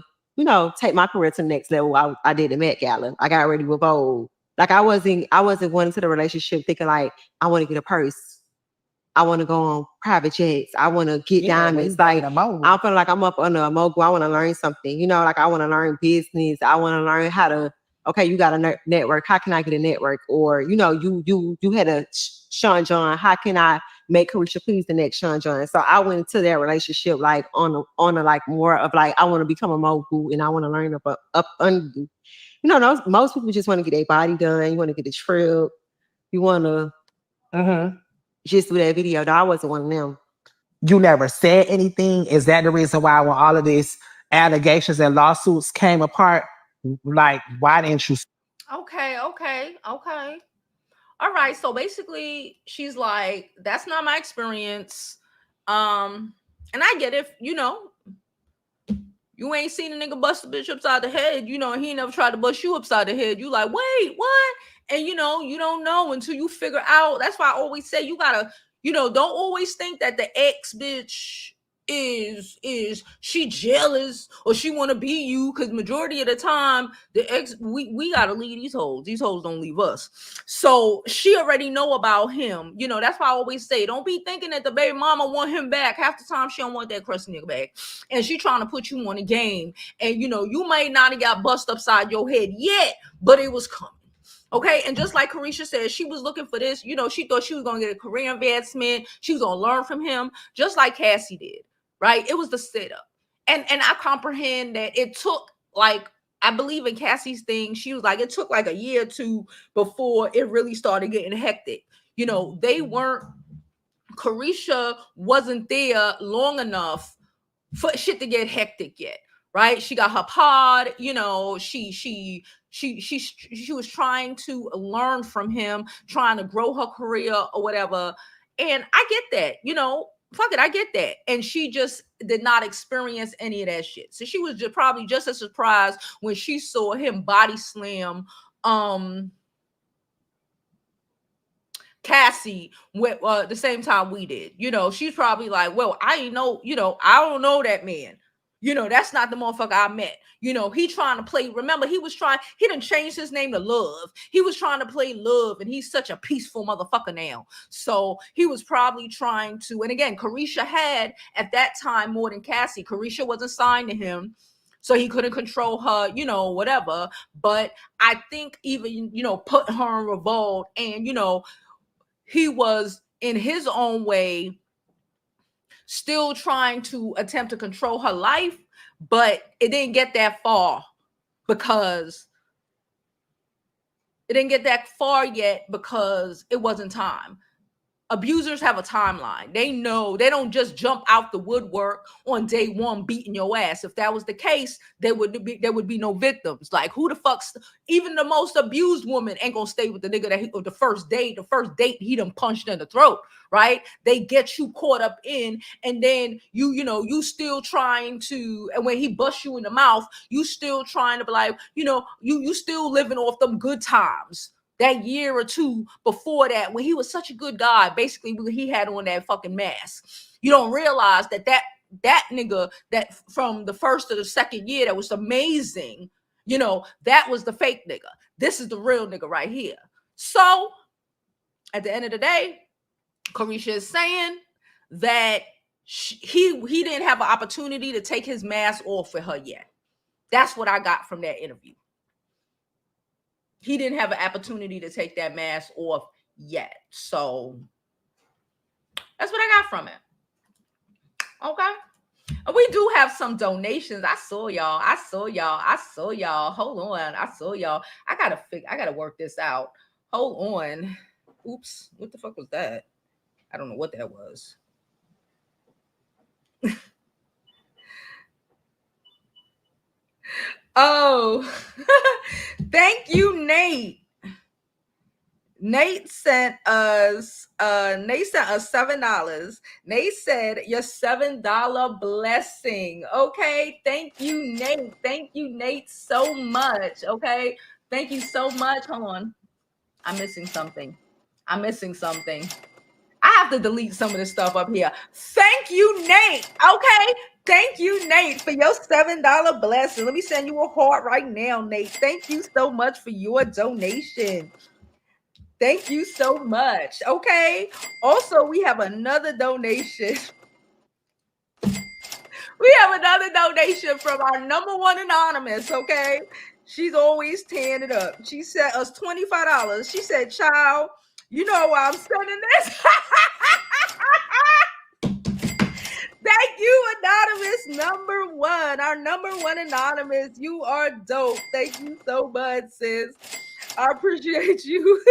take my career to the next level. I did the Met Gala. I got ready with Vogue. Like I wasn't going into the relationship thinking like I want to get a purse. I want to go on private jets. I want to get diamonds. Like I feel like I'm up under a mogul. I want to learn something. Like I want to learn business. I want to learn how to. Okay, you got a network. How can I get a network? Or you had a Sean John. How can I make Caresha please the next Sean John? So I went into that relationship like on a like more of like I want to become a mogul and I want to learn up under you. Most people just want to get their body done. You want to get a trip. You want to just do that video. No, I wasn't one of them. You never said anything? Is that the reason why when all of these allegations and lawsuits came apart, like why didn't you? Okay. All right. So basically, she's like, that's not my experience. And I get it, you ain't seen a nigga bust a bitch upside the head, he ain't never tried to bust you upside the head. You like, wait, what? And you don't know until you figure out. That's why I always say you gotta, don't always think that the ex bitch is she jealous or she want to be you, because majority of the time the ex we gotta leave these hoes don't leave us. So she already know about him. That's why I always say, don't be thinking that the baby mama want him back. Half the time she don't want that crusty nigga back, and she trying to put you on a game, and you might not have got bust upside your head yet, but it was coming. Okay, and just like Caresha said, she was looking for this. She thought she was going to get a career advancement. She was going to learn from him, just like Cassie did, right? It was the setup. And I comprehend that it took, like, I believe in Cassie's thing. She was like, it took like a year or two before it really started getting hectic. They weren't, Caresha wasn't there long enough for shit to get hectic yet, right? She got her pod, she was trying to learn from him, trying to grow her career or whatever. And I get that, fuck it, I get that. And she just did not experience any of that shit. So she was probably just as surprised when she saw him body slam Cassie went the same time we did. You know, she's probably like, well, I ain't know, you know, I don't know that man. You know, that's not the motherfucker I met. You know, he trying to play. Remember, he didn't change his name to Love. He was trying to play Love, and he's such a peaceful motherfucker now. So he was probably trying to, and again, Caresha had at that time more than Cassie. Caresha wasn't signed to him, so he couldn't control her, you know, whatever. But I think even, you know, putting her in revolt, and, you know, he was in his own way still trying to attempt to control her life, but it didn't get that far because it wasn't time. Abusers have a timeline. They know they don't just jump out the woodwork on day one beating your ass. If that was the case, there would be no victims. Like, who the fuck's, even the most abused woman ain't gonna stay with the nigga that the first date he done punched in the throat, right? They get you caught up in, and then you still trying to, and when he busts you in the mouth, you still trying to be like, you still living off them good times. That year or two before that, when he was such a good guy, basically when he had on that fucking mask. You don't realize that nigga that from the first to the second year that was amazing, that was the fake nigga. This is the real nigga right here. So at the end of the day, Caresha is saying that he didn't have an opportunity to take his mask off for her yet. That's what I got from that interview. He didn't have an opportunity to take that mask off yet. So that's what I got from it. Okay. We do have some donations. I saw y'all. Hold on. I saw y'all. I gotta work this out. Hold on. Oops. What the fuck was that? I don't know what that was. Oh, thank you, Nate. Nate sent us $7. Nate said your $7 blessing. Okay, thank you, Nate. Thank you, Nate, so much. Okay, thank you so much. Hold on, I'm missing something. I have to delete some of this stuff up here. Thank you, Nate. Okay. Thank you, Nate, for your $7 blessing. Let me send you a heart right now, Nate. Thank you so much for your donation. Thank you so much. Okay. Also, we have another donation. We have another donation from our number one anonymous. Okay. She's always tearing it up. She sent us $25. She said, "Child, you know why I'm sending this." Thank you, anonymous number one. Our number one anonymous. You are dope. Thank you so much, sis. I appreciate you.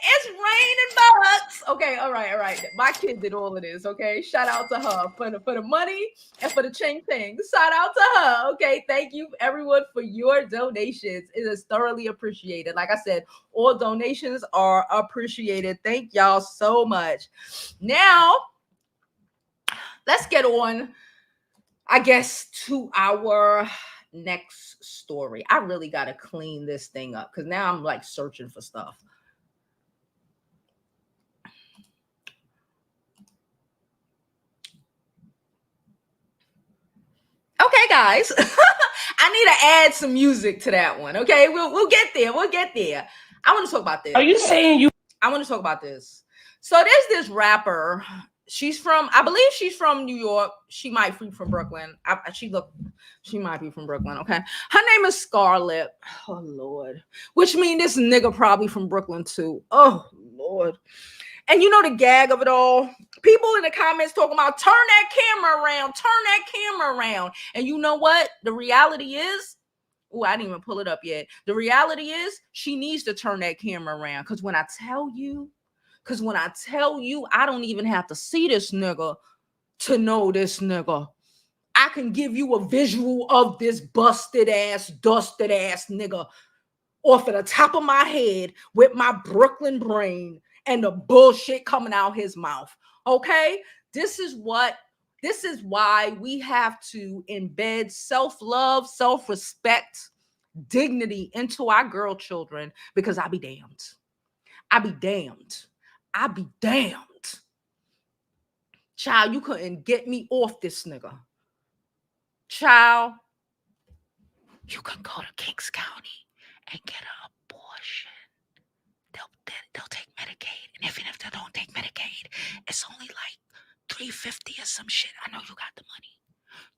It's raining bucks. Okay, all right. My kid did all of this. Okay, shout out to her for the money and for the ching ching. Shout out to her. Okay, thank you everyone for your donations. It is thoroughly appreciated. Like I said, all donations are appreciated. Thank y'all so much. Now, let's get on, I guess, to our next story. I really got to clean this thing up because now I'm like searching for stuff. Okay, guys, I need to add some music to that one. Okay, we'll get there. I want to talk about this. Are you saying you? I want to talk about this. So there's this rapper. I believe she's from New York. She might be from Brooklyn. She might be from Brooklyn. Okay, her name is Scarlet. Oh Lord, which means this nigga probably from Brooklyn too. Oh Lord. And you know the gag of it all? People in the comments talking about turn that camera around. And you know what? The reality is, I didn't even pull it up yet. The reality is she needs to turn that camera around. Because when I tell you, I don't even have to see this nigga to know this nigga. I can give you a visual of this busted ass, dusted ass nigga off of the top of my head with my Brooklyn brain and the bullshit coming out his mouth. Okay? This is why we have to embed self-love, self-respect dignity into our girl children, because I be damned. I be damned. I be damned. Child, you couldn't get me off this nigga. Child, you can go to Kings County and get an abortion. They'll take Medicaid. And even if they don't take Medicaid, it's only like $350 or some shit. I know you got the money.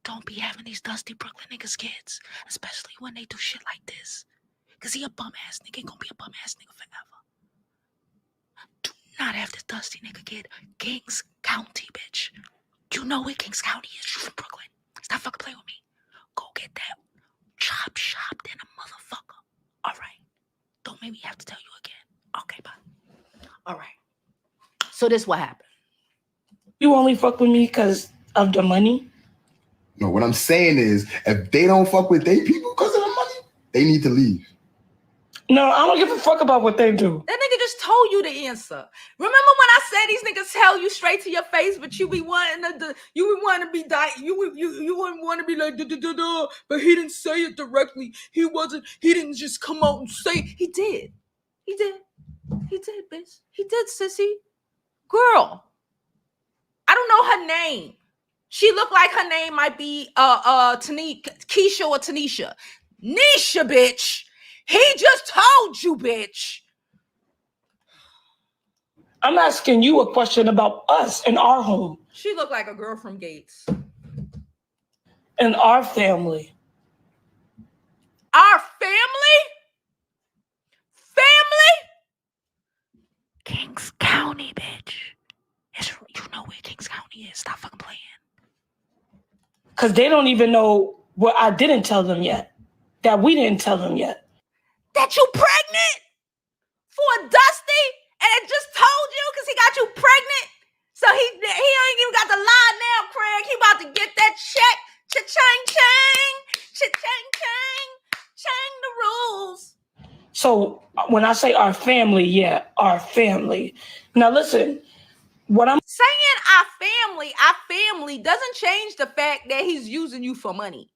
Don't be having these dusty Brooklyn niggas kids, especially when they do shit like this. Because he a bum ass nigga. He gonna be a bum ass nigga forever. Do not have this dusty nigga kid. Kings County, bitch. You know where Kings County is. You from Brooklyn. Stop fucking playing with me. Go get that chop shop than a motherfucker. All right. Don't make me have to tell you again. Okay, bye. All right. So this what happened. You only fuck with me because of the money? No, what I'm saying is, if they don't fuck with they people because of the money, they need to leave. No, I don't give a fuck about what they do. That nigga just told you the answer. Remember when I said these niggas tell you straight to your face, but you be wanting to, you would want to be you wouldn't want to be like da, but he didn't say it directly. He didn't just come out and say it. He did, bitch. He did, sissy. Girl, I don't know her name. She looked like her name might be Keisha or Tanisha. Nisha, bitch. He just told you, bitch. I'm asking you a question about us and our home. She looked like a girl from Gates. And our family. Our family? Family? Kings County, bitch. You know where Kings County is. Stop fucking playing. Because they don't even know what I didn't tell them yet. That we didn't tell them yet. That you pregnant for Dusty, and it just told you because he got you pregnant. So he ain't even got to lie now, Craig. He about to get that check. Cha-chang, chang. Cha-chang, chang. Chang the rules. So when I say our family, yeah, our family. Now listen, what I'm saying our family doesn't change the fact that he's using you for money.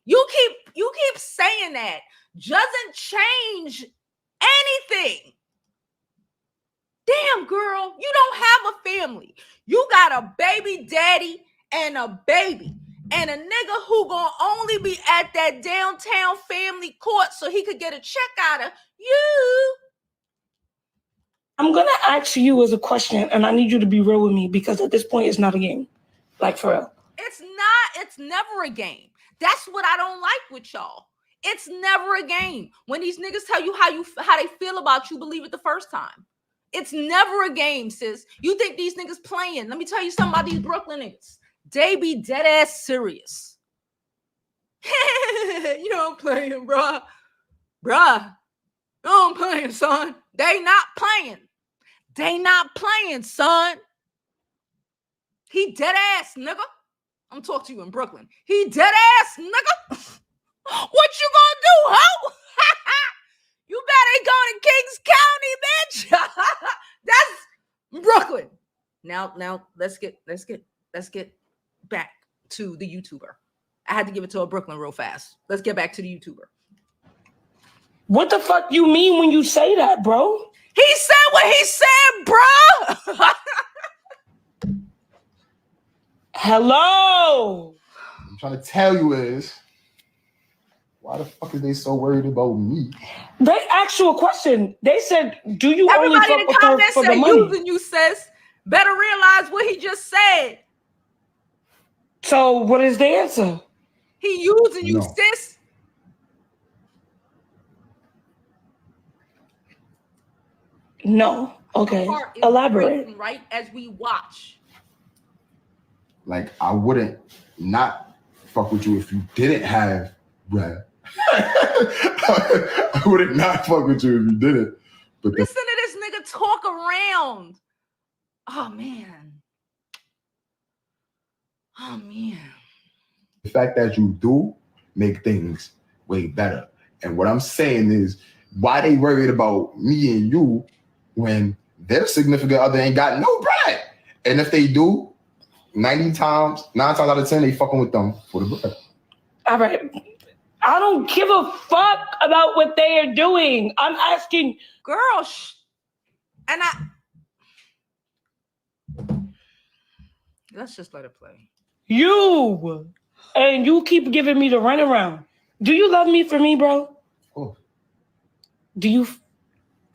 You keep saying that. Doesn't change anything. Damn, girl, you don't have a family. You got a baby daddy and a baby. And a nigga who gonna only be at that downtown family court so he could get a check out of you. I'm gonna ask you as a question, and I need you to be real with me because at this point it's not a game. Like for real. It's never a game. That's what I don't like with y'all. It's never a game. When these niggas tell you how they feel about you, believe it the first time. It's never a game, sis. You think these niggas playing. Let me tell you something about these Brooklyn niggas. They be dead ass serious. You know I'm playing, bruh. Bruh. No, I'm playing, son. They not playing. They not playing, son. He dead ass, nigga. I'm talking to you in Brooklyn. He dead ass, nigga. What you gonna do, ho? You better go to Kings County, bitch. That's Brooklyn. Now let's get back to the YouTuber. I had to give it to a Brooklyn real fast. Let's get back to the YouTuber. What the fuck you mean when you say that, bro? He said what he said, bro. Hello. I'm trying to tell you is, why the fuck is they so worried about me? They asked you a question. They said, do you Everybody only in the fuck with her comments for the said money? using you, sis. Better realize what he just said. So what is the answer? He using you, No. sis. No. Okay. Elaborate. Right as we watch. Like, I wouldn't not fuck with you if you didn't have bread. I wouldn't not fuck with you if you didn't. But listen to this nigga talk around. Oh man. The fact that you do make things way better. And what I'm saying is, why they worried about me and you when their significant other ain't got no bread? And if they do, 9 times out of 10, they fucking with them for the bread. All right. I don't give a fuck about what they are doing. I'm asking, girl, and let's just let it play. You keep giving me the runaround. Do you love me for me, bro? Oh. Do you?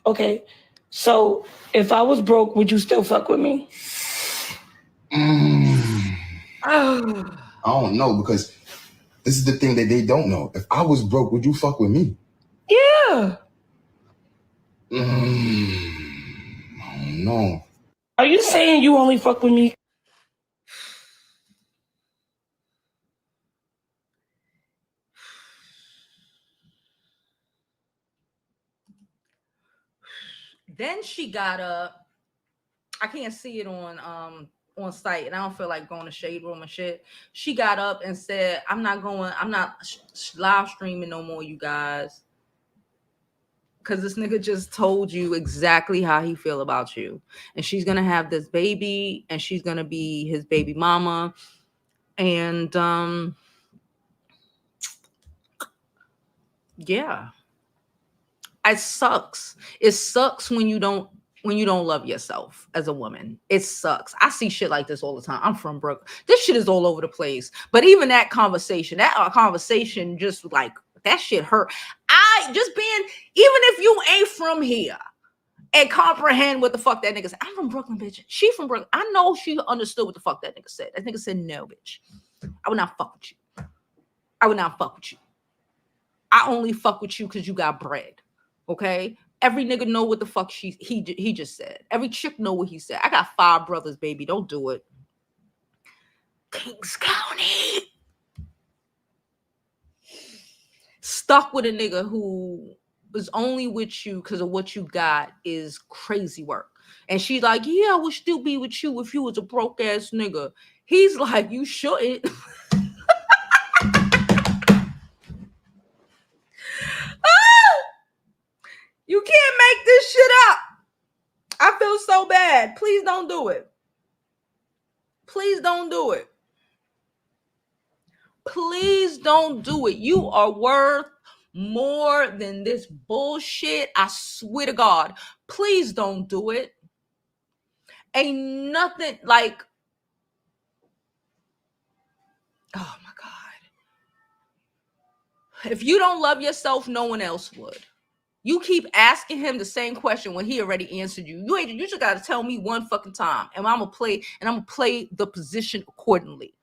Okay. So if I was broke, would you still fuck with me? I don't know, because this is the thing that they don't know. If I was broke, would you fuck with me? Yeah. I don't know. Are you saying you only fuck with me? Then she got up. I can't see it on site, and I don't feel like going to shade room and shit. She got up and said, I'm not live streaming no more, you guys, because this nigga just told you exactly how he feel about you, and she's gonna have this baby, and she's gonna be his baby mama, and yeah, it sucks. It sucks when you don't love yourself as a woman. It sucks. I see shit like this all the time. I'm from Brooklyn. This shit is all over the place. But even that conversation just like, that shit hurt. Even if you ain't from here and comprehend what the fuck that nigga said. I'm from Brooklyn, bitch. She from Brooklyn. I know she understood what the fuck that nigga said. That nigga said, no, bitch. I would not fuck with you. I would not fuck with you. I only fuck with you because you got bread. Okay? Every nigga know what the fuck he just said. Every chick know what he said. I got 5 brothers, baby. Don't do it. Kings County. Stuck with a nigga who was only with you because of what you got is crazy work. And she's like, yeah, I would still be with you if you was a broke ass nigga. He's like, you shouldn't. You can't make this shit up. I feel so bad. Please don't do it. Please don't do it. Please don't do it. You are worth more than this bullshit. I swear to God. Please don't do it. Ain't nothing like, oh my God. If you don't love yourself, no one else would. You keep asking him the same question when he already answered you. You just got to tell me one fucking time, and I'm gonna play the position accordingly.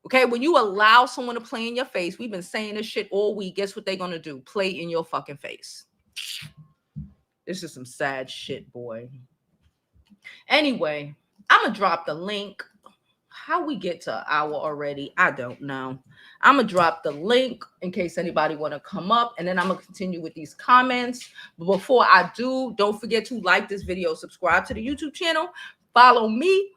Okay, when you allow someone to play in your face, we've been saying this shit all week. Guess what they're gonna do? Play in your fucking face. This is some sad shit, boy. Anyway, I'm gonna drop the link. How we get to an hour already, I don't know. I'm gonna drop the link in case anybody want to come up, and then I'm gonna continue with these comments. But before I do, don't forget to like this video, subscribe to the YouTube channel, follow me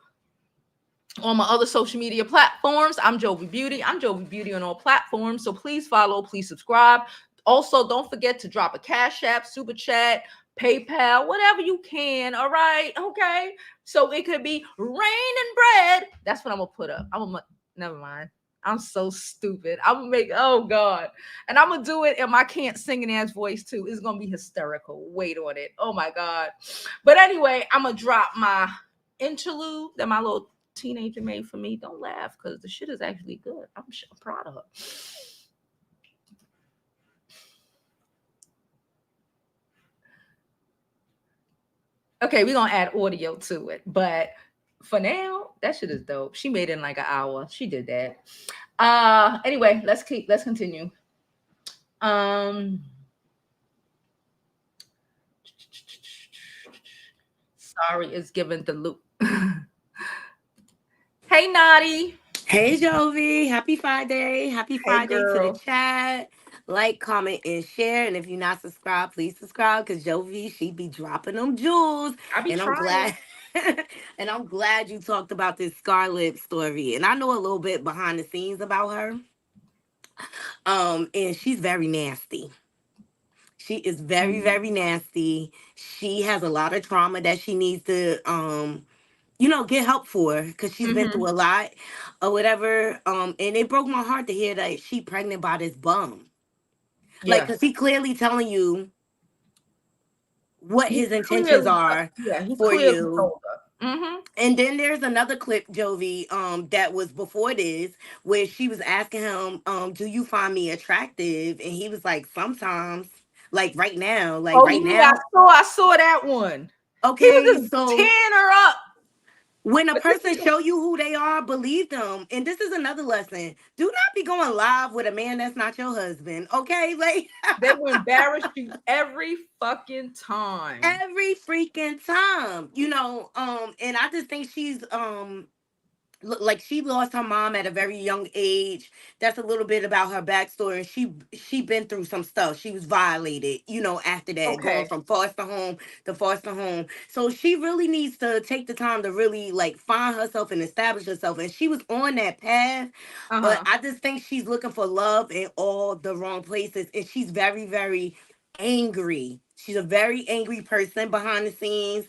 on my other social media platforms. I'm Jovi Beauty. I'm Jovi Beauty on all platforms. So please follow, please subscribe. Also, don't forget to drop a Cash App, Super Chat, PayPal, whatever you can. All right. Okay. So it could be rain and bread. That's what I'm going to put up. Never mind. I'm so stupid. I'm going to make, oh God. And I'm going to do it in my can't singing ass voice too. It's going to be hysterical. Wait on it. Oh my God. But anyway, I'm going to drop my interlude that my little teenager made for me. Don't laugh because the shit is actually good. I'm proud of her. Okay, we're gonna add audio to it, but for now, that shit is dope. She made it in like an hour. She did that. Anyway, let's continue. Sorry, it's given the loop. Hey, Naughty. Hey, Jovi. Happy Friday. Happy Friday to the chat. Like, comment, and share. And if you're not subscribed, please subscribe because Jovi, she be dropping them jewels. I'm glad and I'm glad you talked about this Scarlet story. And I know a little bit behind the scenes about her. And she's very nasty. She is very, very nasty. She has a lot of trauma that she needs to you know, get help for her because she's been through a lot or whatever. And it broke my heart to hear that she pregnant by this bum. Like, Yeah. because he clearly telling you what He his intentions clearly, are yeah, he for clearly you. told her. Mm-hmm. And then there's another clip, Jovi, that was before this, where she was asking him, do you find me attractive? And he was like, sometimes, like right now, like Oh right yeah, now. I saw that one. He Okay, was just so tearing her up. when a But this person is show you who they are, believe them. And this is another lesson. Do not be going live with a man that's not your husband. Okay? Like they will embarrass you every fucking time. every freaking time. You know, and I just think she's look like she lost her mom at a very young age. That's a little bit about her backstory. And she been through some stuff. She was violated, you know, after that, going Okay. from foster home to foster home. So she really needs to take the time to really like find herself and establish herself. And she was on that path, but Uh-huh. I just think she's looking for love in all the wrong places. And she's very, very angry. She's a very angry person behind the scenes.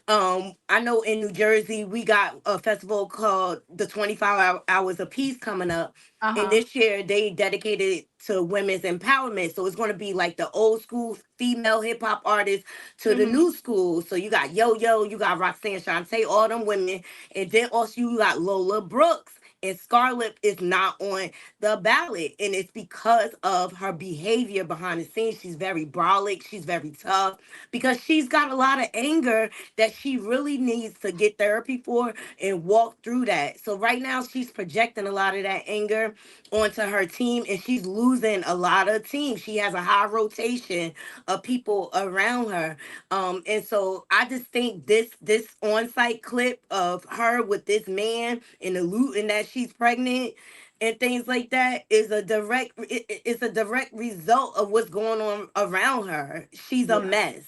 I know in New Jersey we got a festival called the 25 Hours of Peace coming up. And Uh-huh. this year they dedicated it to women's empowerment. So it's going to be like the old school female hip hop artists to the Mm-hmm. new school. So you got Yo Yo, you got Roxanne Shante, all them women. And then also you got Lola Brooks. And Scarlip is not on the ballot. And it's because of her behavior behind the scenes. She's very brolic. She's very tough because she's got a lot of anger that she really needs to get therapy for and walk through that. So right now she's projecting a lot of that anger onto her team and she's losing a lot of teams. She has a high rotation of people around her. And so I just think this on-site clip of her with this man and the looting that she's pregnant and things like that is a it's a direct result of what's going on around her. She's a Yeah. mess.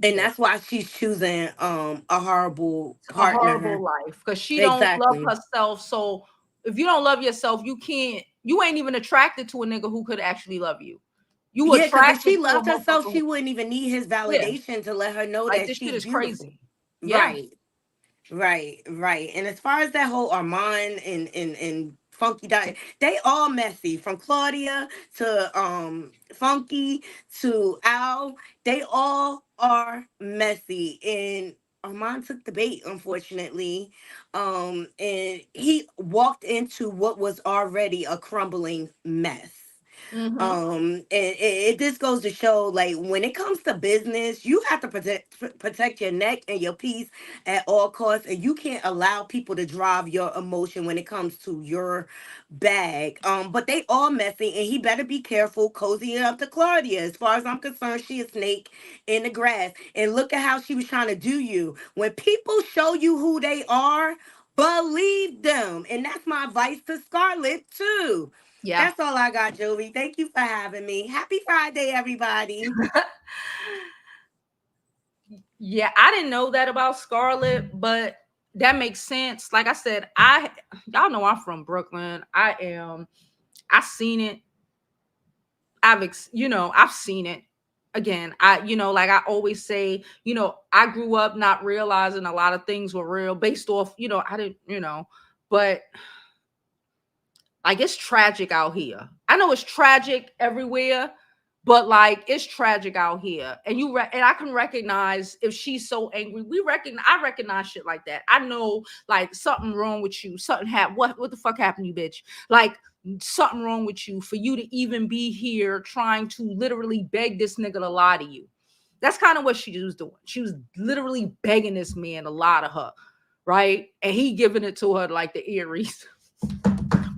And Yeah. that's why she's choosing a horrible A horrible partner. life because she don't love Exactly. herself. So if you don't love yourself, you ain't even attracted to a nigga who could actually love you. You Yeah, because if attracted she to a loved herself, motherfucker she who, wouldn't even need his yeah, validation to let her know like that this shit she's is beautiful. crazy. Yeah. Right. Right. And as far as that whole Armon and Funky Diet, they all messy. From Claudia to Funky to Al, they all are messy. And Armon took the bait, unfortunately. And he walked into what was already a crumbling mess. Mm-hmm. And this goes to show, like, when it comes to business, you have to protect your neck and your peace at all costs, and you can't allow people to drive your emotion when it comes to your bag. But they all messy, and he better be careful cozying up to Claudia. As far as I'm concerned, she a snake in the grass. And look at how she was trying to do you. When people show you who they are, believe them. And that's my advice to Scarlet too. Yeah. That's all I got, Jovi. Thank you for having me. Happy Friday, everybody. Yeah, I didn't know that about Scarlet, but that makes sense. Like I said, y'all know I'm from Brooklyn. I seen it. I've seen it. Again, like I always say, I grew up not realizing a lot of things were real based off, I didn't, but like it's tragic out here. I know it's tragic everywhere, but like it's tragic out here. And and I can recognize if she's so angry. I recognize shit like that. I know like something wrong with you. Something happened. What the fuck happened, you bitch? Like something wrong with you for you to even be here trying to literally beg this nigga to lie to you. That's kind of what she was doing. She was literally begging this man to lie to her, right? And he giving it to her like the Aries.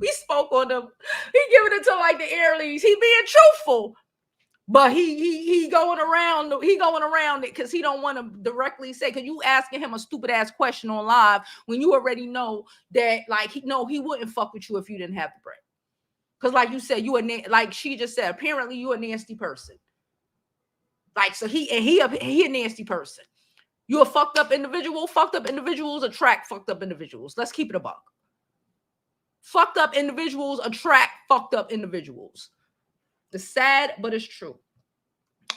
We spoke on them. He giving it to like the Aries. He being truthful, but he going around. He going around it because he don't want to directly say. Because you asking him a stupid ass question on live when you already know that like he wouldn't fuck with you if you didn't have the bread. Because like you said, like she just said, apparently you a nasty person. Like so he a nasty person. You a fucked up individual. Fucked up individuals attract fucked up individuals. Let's keep it a buck. Fucked up individuals attract fucked up individuals. It's sad, but it's true.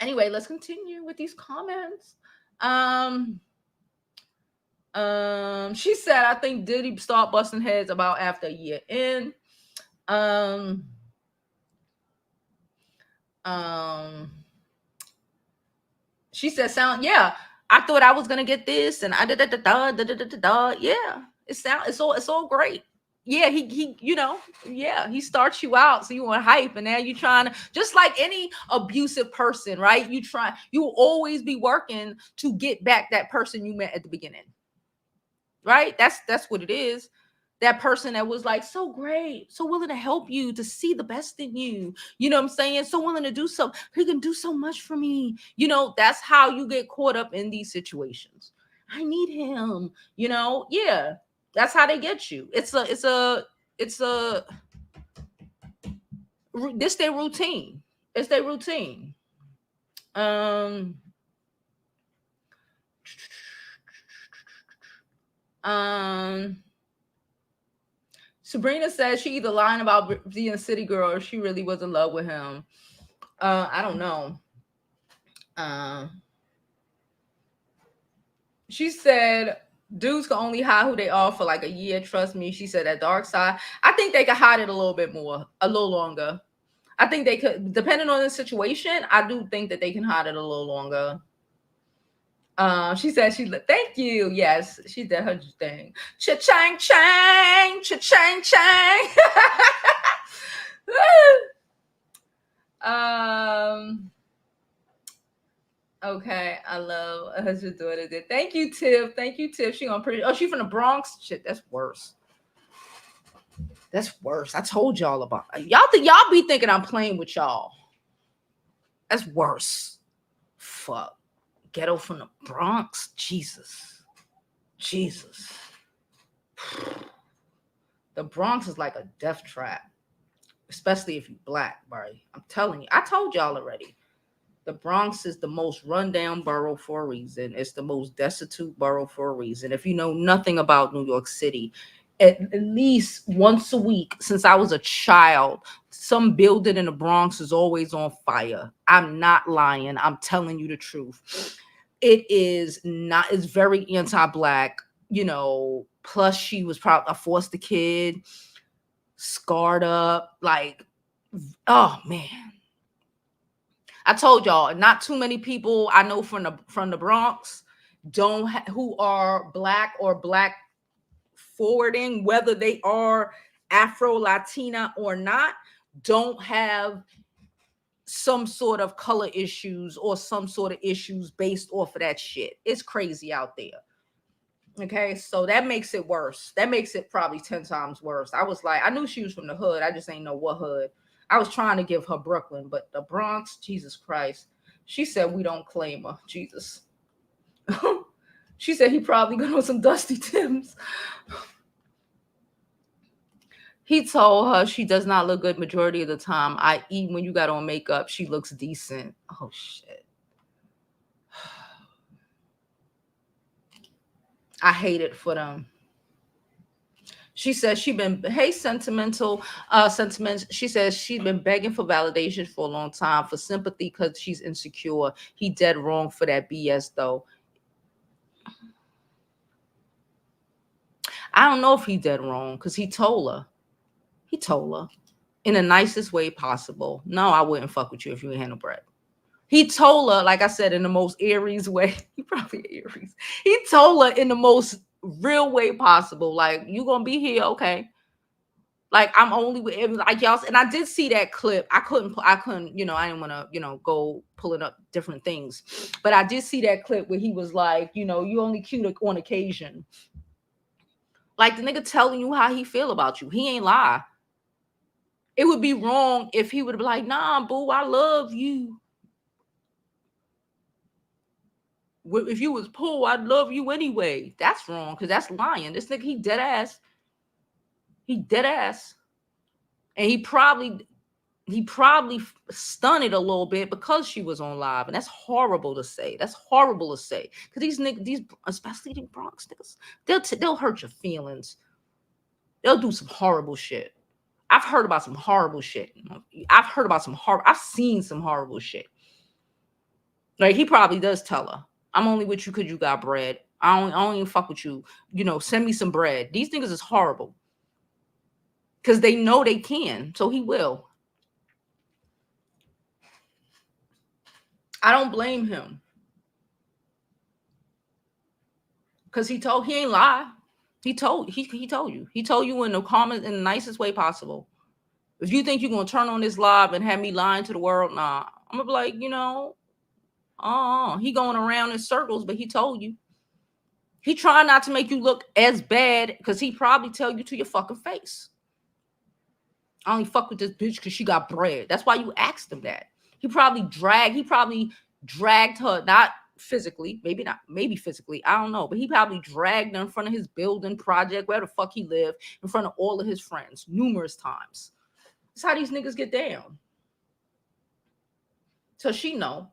Anyway, let's continue with these comments. She said, I think Diddy start busting heads about after a year in. She said, yeah, I thought I was gonna get this, and I did yeah. It's all great. Yeah, he he starts you out so you want hype, and now you trying to, just like any abusive person, right? You will always be working to get back that person you met at the beginning. Right? That's what it is. That person that was like so great, so willing to help you, to see the best in you. You know what I'm saying? So willing to do so. He can do so much for me. That's how you get caught up in these situations. I need him. Yeah. That's how they get you. It's a this their routine. It's their routine. Sabrina says she either lying about being a city girl or she really was in love with him. I don't know. She said dudes can only hide who they are for like a year. Trust me. She said that dark side. I think they could hide it a little bit more, a little longer. I think they could, depending on the situation. I do think that they can hide it a little longer. She said thank you. Yes, she did her thing. Cha-chang chang, cha-chang chang. Okay, I love as your daughter did. Thank you, Tiff. Thank you, Tiff. She from the Bronx. Shit, that's worse. That's worse. I told y'all about y'all be thinking I'm playing with y'all. That's worse. Fuck. Ghetto from the Bronx. Jesus. The Bronx is like a death trap, especially if you're black, right? I'm telling you. I told y'all already. The Bronx is the most rundown borough for a reason. It's the most destitute borough for a reason. If you know nothing about New York City, at least once a week since I was a child, some building in the Bronx is always on fire. I'm not lying. I'm telling you the truth. It's very anti-black, plus she was probably a foster kid, scarred up, like, oh man. I told y'all, not too many people I know from the Bronx who are black or black forwarding, whether they are Afro-Latina or not, don't have some sort of color issues or some sort of issues based off of that shit. It's crazy out there. Okay, so that makes it worse. That makes it probably 10 times worse. I was like, I knew she was from the hood. I just ain't know what hood. I was trying to give her Brooklyn, but the Bronx, Jesus Christ. She said we don't claim her. Jesus. She said he probably got on some Dusty Tims. He told her she does not look good majority of the time, i.e. when you got on makeup, she looks decent. Oh, shit. I hate it for them. She says sentimental. She says she's been begging for validation for a long time, for sympathy because she's insecure. He dead wrong for that BS though. I don't know if he dead wrong because he told her. He told her in the nicest way possible. No, I wouldn't fuck with you if you ain't had no bread. He told her, like I said, in the most Aries way. He probably Aries. He told her in the most real way possible. Like, you gonna be here, okay? Like, I'm only with, like, y'all. And I did see that clip. I couldn't, I didn't want to, go pulling up different things. But I did see that clip where he was like, you only cute on occasion. Like, the nigga telling you how he feel about you. He ain't lie. It would be wrong if he would be like, nah, boo, I love you. If you was poor, I'd love you anyway. That's wrong, because that's lying. This nigga, he dead ass. He dead ass. And he probably stunned it a little bit because she was on live. And that's horrible to say. That's horrible to say. Because these niggas, especially the Bronx niggas, they'll hurt your feelings. They'll do some horrible shit. I've heard about some horrible shit. I've seen some horrible shit. Like, he probably does tell her, I'm only with you because you got bread. I don't even fuck with you. You know, send me some bread. These niggas is horrible. Because they know they can. So he will. I don't blame him. Because he ain't lie. He told you. He told you in the calmest, in the nicest way possible. If you think you're gonna turn on this live and have me lying to the world, nah. I'm gonna be like, you know, he going around in circles, but he told you. He trying not to make you look as bad because he probably tell you to your fucking face. I only fuck with this bitch because she got bread. That's why you asked him that. He probably dragged her, not physically, maybe physically, I don't know, but he probably dragged her in front of his building project, where the fuck he lived, in front of all of his friends numerous times. That's how these niggas get down. So she know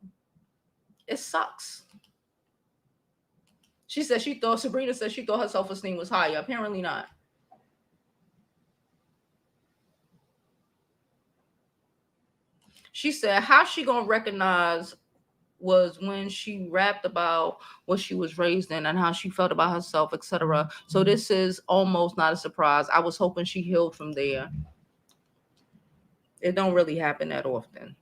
it sucks. Sabrina said she thought her self-esteem was higher. Apparently not. She said how she gonna recognize was when she rapped about what she was raised in and how she felt about herself, etc. So this is almost not a surprise. I was hoping she healed from there. It don't really happen that often.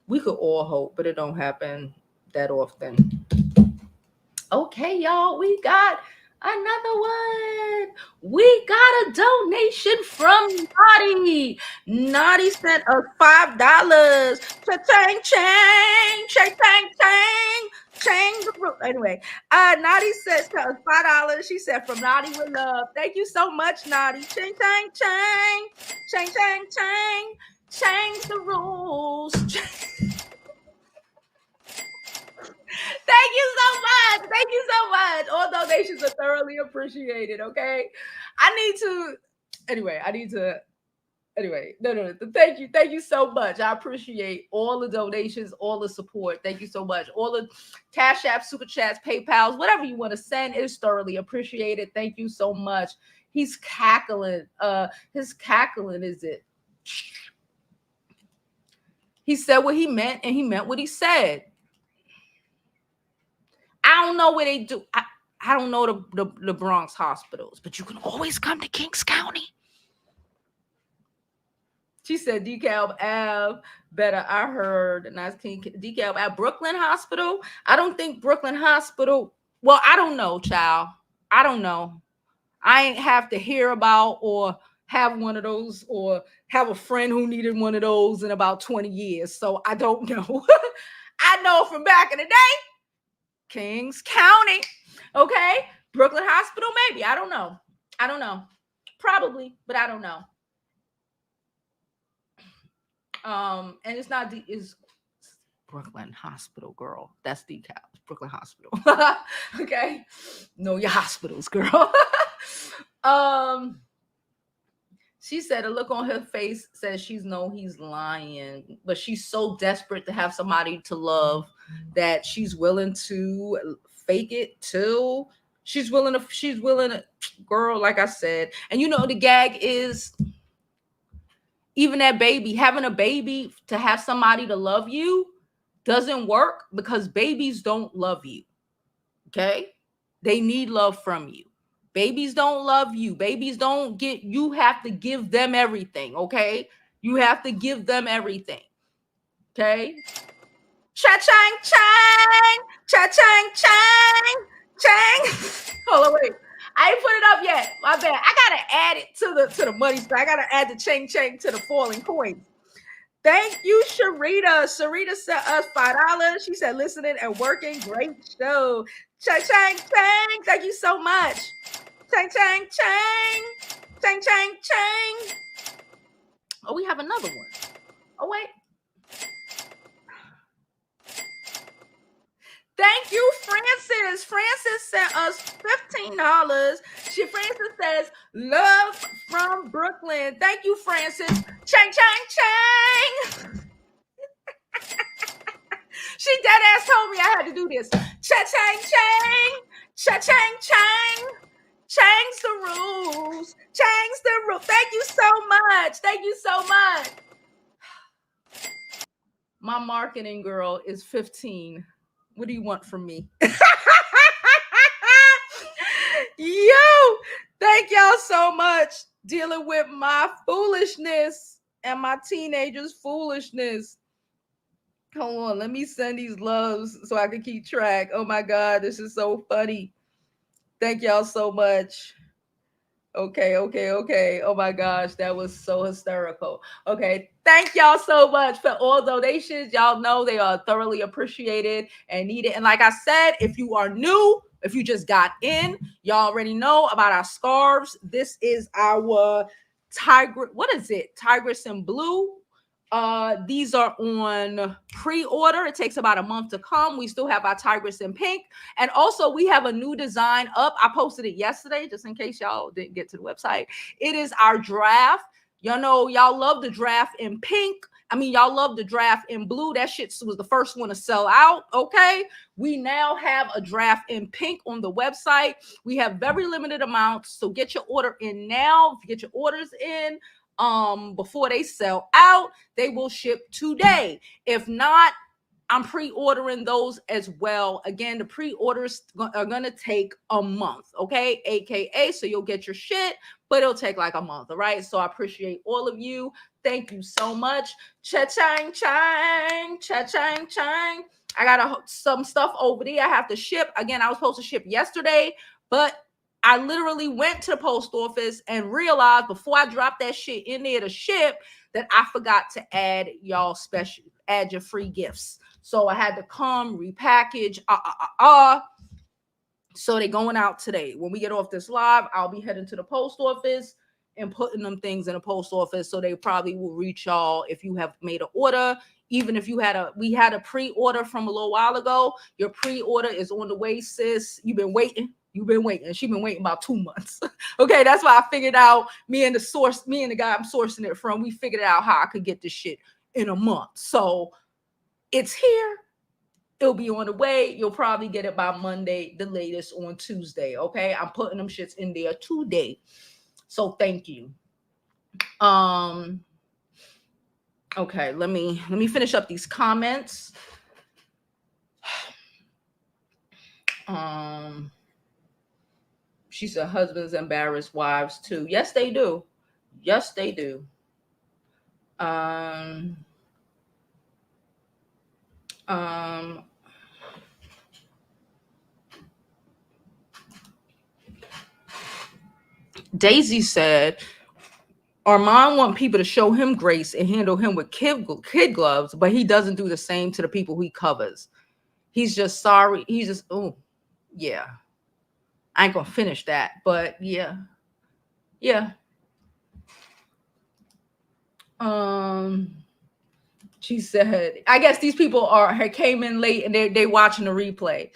We could all hope, but it don't happen that often. Okay, y'all, we got another one. We got a donation from Naughty. Naughty sent us $5. Cha-chang, chang, cha-chang, chang, chang. Anyway, Naughty sent us $5. She said, from Naughty with love. Thank you so much, Naughty. Chang, chang, chang, chang, chang, chang. Change the rules. Thank you so much. Thank you so much. All donations are thoroughly appreciated. Okay. No. Thank you so much. I appreciate all the donations, all the support. Thank you so much. All the Cash Apps, Super Chats, PayPals, whatever you want to send is thoroughly appreciated. Thank you so much. He's cackling. His cackling is it. He said what he meant, and he meant what he said. I don't know where they do. I don't know the Bronx hospitals, but you can always come to Kings County. She said DeKalb Ave better. I heard nice King DeKalb Ave Brooklyn Hospital. I don't think Brooklyn Hospital. Well, I don't know, child. I don't know. I ain't have to hear about or have one of those or have a friend who needed one of those in about 20 years. So I don't know. I know from back in the day, Kings County. Okay. Brooklyn Hospital, maybe. I don't know. Probably, but I don't know. And it's not is Brooklyn Hospital, girl. That's DeKalb. Brooklyn Hospital. Okay. Know your hospitals, girl. She said a look on her face says she's he's lying, but she's so desperate to have somebody to love that she's willing to fake it too. She's willing to, girl, like I said. And you know, the gag is even that baby, having a baby to have somebody to love you doesn't work because babies don't love you. Okay. They need love from you. Babies don't love you. Babies don't get, you have to give them everything, okay? You have to give them everything, okay? Cha-chang, chang, cha-chang, chang, chang. Hold on, wait. I ain't put it up yet. My bad. I gotta add it to the money. So I gotta add the chang, chang to the falling coins. Thank you, Sharita. Sharita sent us $5. She said, listening and working. Great show. Chang, chang. Thank you so much. Chang, chang, chang. Chang, chang, chang. Oh, we have another one. Oh, wait. Thank you, Francis. Francis sent us $15. Francis says, love from Brooklyn. Thank you, Francis. Chang, chang, chang. She dead ass told me I had to do this. Cha-chang, chang. Cha-chang, chang. Change the rules. Change the rules. Thank you so much. Thank you so much. My marketing girl is 15. What do you want from me? Yo, thank y'all so much. Dealing with my foolishness and my teenagers' foolishness. Hold on, let me send these loves so I can keep track. Oh my God, this is so funny. Thank y'all so much. Okay. Oh my gosh, that was so hysterical. Okay, thank y'all so much for all donations. Y'all know they are thoroughly appreciated and needed. And like I said, if you are new, if you just got in, y'all already know about our scarves. This is our tiger. What is it? Tigress in blue. These are on pre-order. It takes about a month to come. We still have our tigress in pink, and also we have a new design up. I posted it yesterday just in case y'all didn't get to the website. It is our draft. Y'all know y'all love the draft in pink. I mean, y'all love the draft in blue. That shit was the first one to sell out. Okay, we now have a draft in pink on the website. We have very limited amounts, so get your order in now. If you get your orders in before they sell out, they will ship today. If not, I'm pre-ordering those as well. Again, the pre-orders are going to take a month, okay? AKA, so you'll get your shit, but it'll take like a month, all right? So I appreciate all of you. Thank you so much. Cha-chang, chang, cha-chang, chang. I got some stuff over there I have to ship. Again, I was supposed to ship yesterday, but I literally went to the post office and realized before I dropped that shit in there to ship that I forgot to add y'all special, add your free gifts. So I had to come repackage. So they're going out today. When we get off this live, I'll be heading to the post office and putting them things in the post office. So they probably will reach y'all if you have made an order. Even if we had a pre-order from a little while ago. Your pre-order is on the way, sis. You've been waiting. She's been waiting about 2 months. Okay, that's why I figured out me and the guy I'm sourcing it from, we figured out how I could get this shit in a month. So it's here. It'll be on the way. You'll probably get it by Monday, the latest on Tuesday. Okay, I'm putting them shits in there today. So thank you. Okay, let me finish up these comments. She said husbands embarrass wives too. Yes, they do. Yes, they do. Daisy said Armon want people to show him grace and handle him with kid gloves, but he doesn't do the same to the people he covers. He's just sorry. He's just, oh, yeah. I ain't gonna finish that, but yeah. She said, I guess these people came in late and they watching the replay.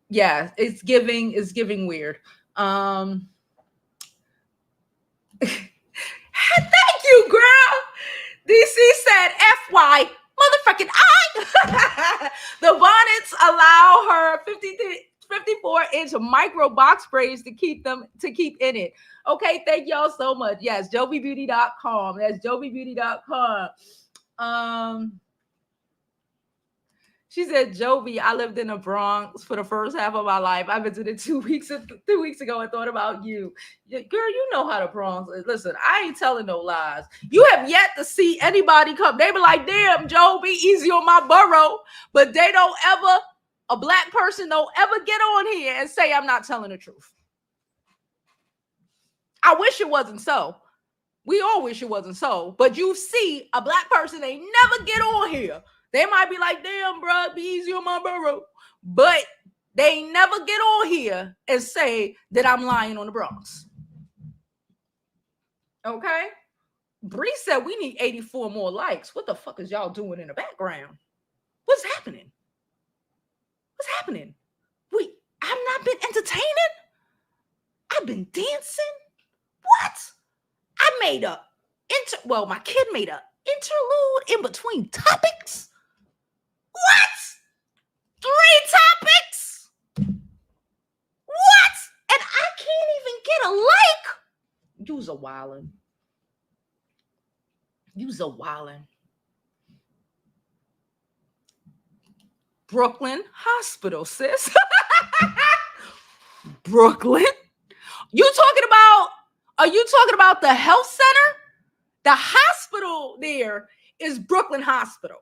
Yeah, it's giving weird. Thank you, girl. DC said, FY motherfucking I. The bonnets allow her 54-inch micro box braids to keep in it. Okay, thank y'all so much. Yes, JOVIBEAUTY.com. That's JOVIBEAUTY.com. She said, Jovi, I lived in the Bronx for the first half of my life. I visited 2 weeks ago and thought about you. Girl, you know how the Bronx is. Listen, I ain't telling no lies. You have yet to see anybody come. They be like, damn, Jovi, easy on my borough. But they don't ever, a black person don't ever get on here and say I'm not telling the truth. I wish it wasn't so. We all wish it wasn't so. But you see a black person, they never get on here. They might be like, damn, bro, be easy on my borough. But they never get on here and say that I'm lying on the Bronx. Okay? Bree said we need 84 more likes. What the fuck is y'all doing in the background? What's happening? What's happening? Wait, I've not been entertaining? I've been dancing? What? I made my kid made a interlude in between topics? What? 3 topics? What? And I can't even get a like? You's a wildin'. Brooklyn Hospital, sis. Brooklyn. Are you talking about the health center? The hospital there is Brooklyn Hospital.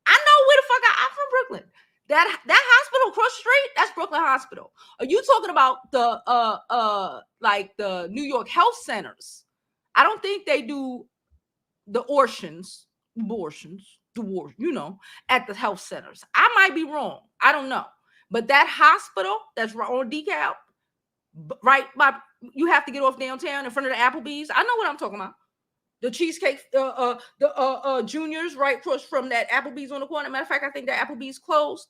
I know where the fuck I'm from, Brooklyn. That hospital across the street, that's Brooklyn Hospital. Are you talking about the like the New York health centers? I don't think they do the abortions, you know, at the health centers. I might be wrong. I don't know. But that hospital that's right on DeKalb, right by, you have to get off downtown in front of the Applebee's. I know what I'm talking about. The cheesecake, Juniors, right across from that Applebee's on the corner. Matter of fact, I think that Applebee's closed.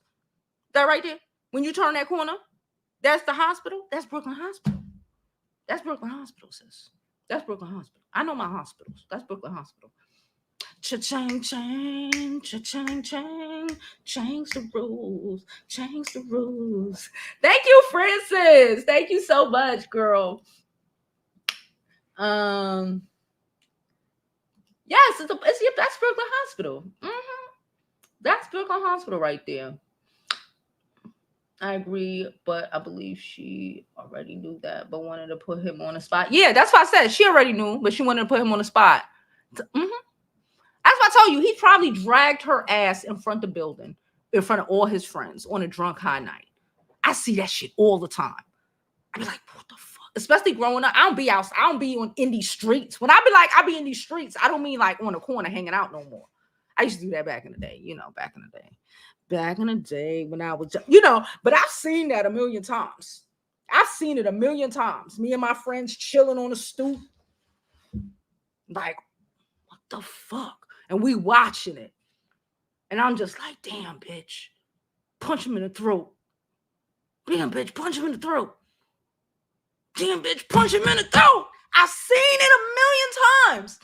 That right there. When you turn that corner, that's the hospital. That's Brooklyn Hospital. That's Brooklyn Hospital, sis. That's Brooklyn Hospital. I know my hospitals. That's Brooklyn Hospital. Cha-chang, chang, cha-chang, chang, change the rules, change the rules. Thank you, Francis. Thank you so much, girl. Yes, that's Brooklyn Hospital. That's Brooklyn Hospital right there. I agree, but I believe she already knew that, but wanted to put him on the spot. Yeah, that's what I said. She already knew, but she wanted to put him on the spot. That's what I told you. He probably dragged her ass in front of the building, in front of all his friends on a drunk high night. I see that shit all the time. I be like, what the fuck? Especially growing up, I don't be in these streets. When I be in these streets, I don't mean like on the corner hanging out no more. I used to do that back in the day, back in the day when I was, but I've seen that a million times. I've seen it a million times. Me and my friends chilling on the stoop. Like, what the fuck? And we watching it. And I'm just like, damn, bitch. Punch him in the throat. Damn, bitch, punch him in the throat. Damn, bitch, punch him in the throat. I've seen it a million times.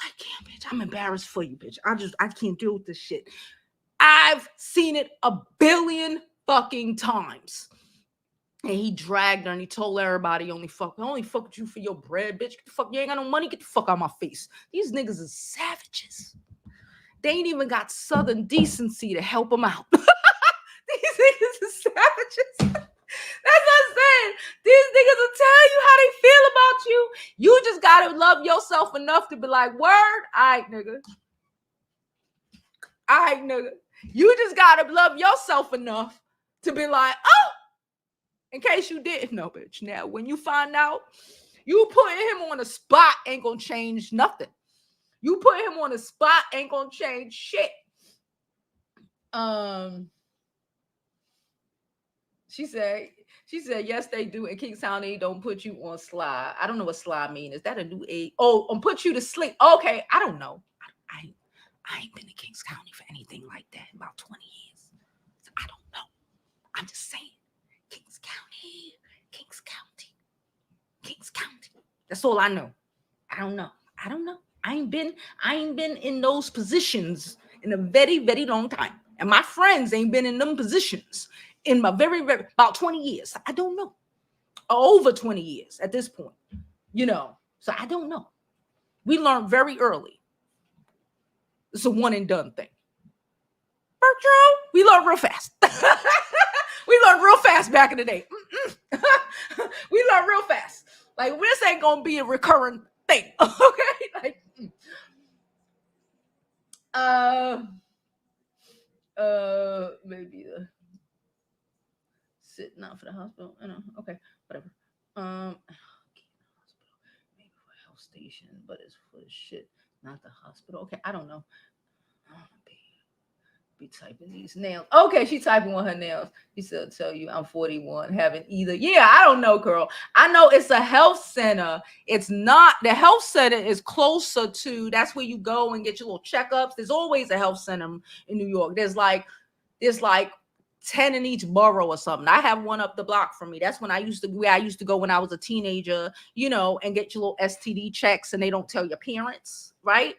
Like, damn, bitch, I'm embarrassed for you, bitch. I can't deal with this shit. I've seen it a billion fucking times. And he dragged her and he told everybody, only fuck with you for your bread, bitch. Get the fuck, you ain't got no money, get the fuck out of my face. These niggas are savages. They ain't even got southern decency to help them out. These niggas are savages. That's what I'm saying. These niggas will tell you how they feel about you. You just gotta love yourself enough to be like, word, all right, nigga. All right, nigga. You just gotta love yourself enough to be like, oh, in case you didn't know, bitch. Now, when you find out, you putting him on the spot ain't gonna change nothing. You put him on the spot ain't gonna change shit. She said, yes, they do. In Kingstown, they don't put you on slide. I don't know what slide mean. Is that a new age? Oh, put you to sleep. Okay, I don't know. I ain't been to Kings County for anything like that in about 20 years. So I don't know. I'm just saying. Kings County. That's all I know. I don't know. I ain't been in those positions in a very, very long time. And my friends ain't been in them positions in my very, very, about 20 years. I don't know. Over 20 years at this point. So I don't know. We learned very early. It's a one and done thing. Bertram, we learned real fast. We learned real fast back in the day. We learned real fast. Like, this ain't gonna be a recurring thing. Okay? Like, maybe the sitting out for the hospital. I know. Okay, whatever. Maybe for a health station, but it's for the shit, not the hospital. Okay, I don't know. Be typing these nails. Okay, she typing on her nails. She said, tell you I'm 41, haven't either. Yeah, I don't know, girl. I know it's a health center. It's not, the health center is closer to, that's where you go and get your little checkups. There's always a health center in New York. There's like 10 in each borough or something. I have one up the block from me. That's where I used to go when I was a teenager, and get your little STD checks, and they don't tell your parents, right?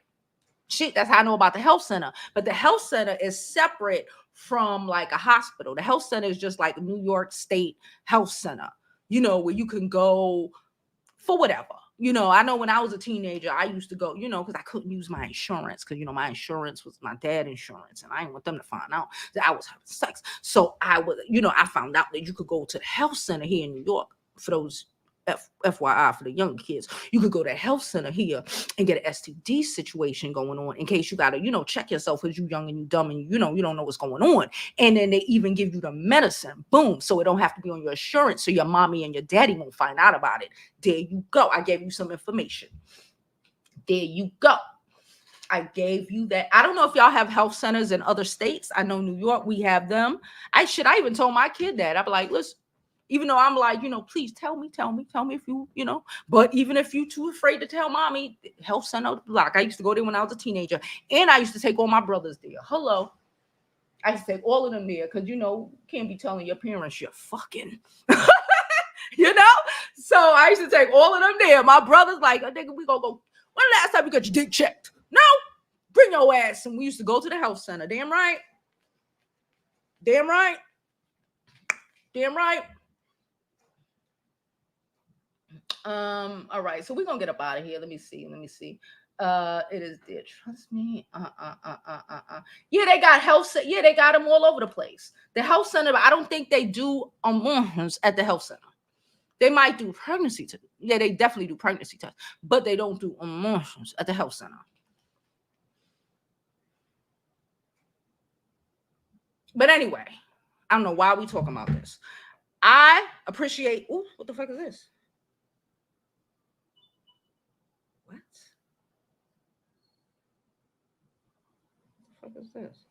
Shit, that's how I know about the health center. But the health center is separate from like a hospital. The health center is just like a New York State health center, where you can go for whatever. I know when I was a teenager, I used to go, because I couldn't use my insurance because, my insurance was my dad's insurance, and I didn't want them to find out that I was having sex. So I would, I found out that you could go to the health center here in New York for those FYI for the younger kids, you could go to a health center here and get an STD situation going on in case you got to, check yourself because you young and you dumb and you don't know what's going on. And then they even give you the medicine, boom, so it don't have to be on your insurance, so your mommy and your daddy won't find out about it. There you go. I gave you some information. There you go. I gave you that. I don't know if y'all have health centers in other states. I know New York, we have them. I even told my kid that. I'd be like, listen, even though I'm like, please tell me if you, but even if you too afraid to tell mommy, health center block. I used to go there when I was a teenager, and I used to take all my brothers there. Hello. I used to take all of them there because, can't be telling your parents you're fucking, So I used to take all of them there. My brother's like, oh, nigga, we gonna go. When the last time you got your dick checked? No, bring your ass. And we used to go to the health center. Damn right. Damn right. Damn right. All right, so we're gonna get up out of here. Let me see. It is there. Trust me. Yeah, they got health. Yeah, they got them all over the place. The health center, I don't think they do at the health center. They might do pregnancy tests. Yeah, they definitely do pregnancy tests, but they don't do emotions at the health center. But anyway, I don't know why we talking about this. I appreciate. Ooh, what the fuck is this? What? What the fuck is this?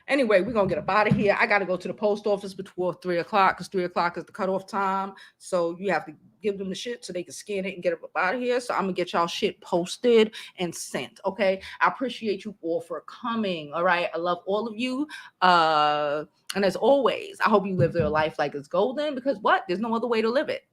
Anyway, we're going to get up out of here. I got to go to the post office before 3 o'clock because 3 o'clock is the cutoff time. So you have to give them the shit so they can scan it and get up out of here. So I'm going to get y'all shit posted and sent. Okay. I appreciate you all for coming. All right. I love all of you. And as always, I hope you live your life like it's golden because what? There's no other way to live it.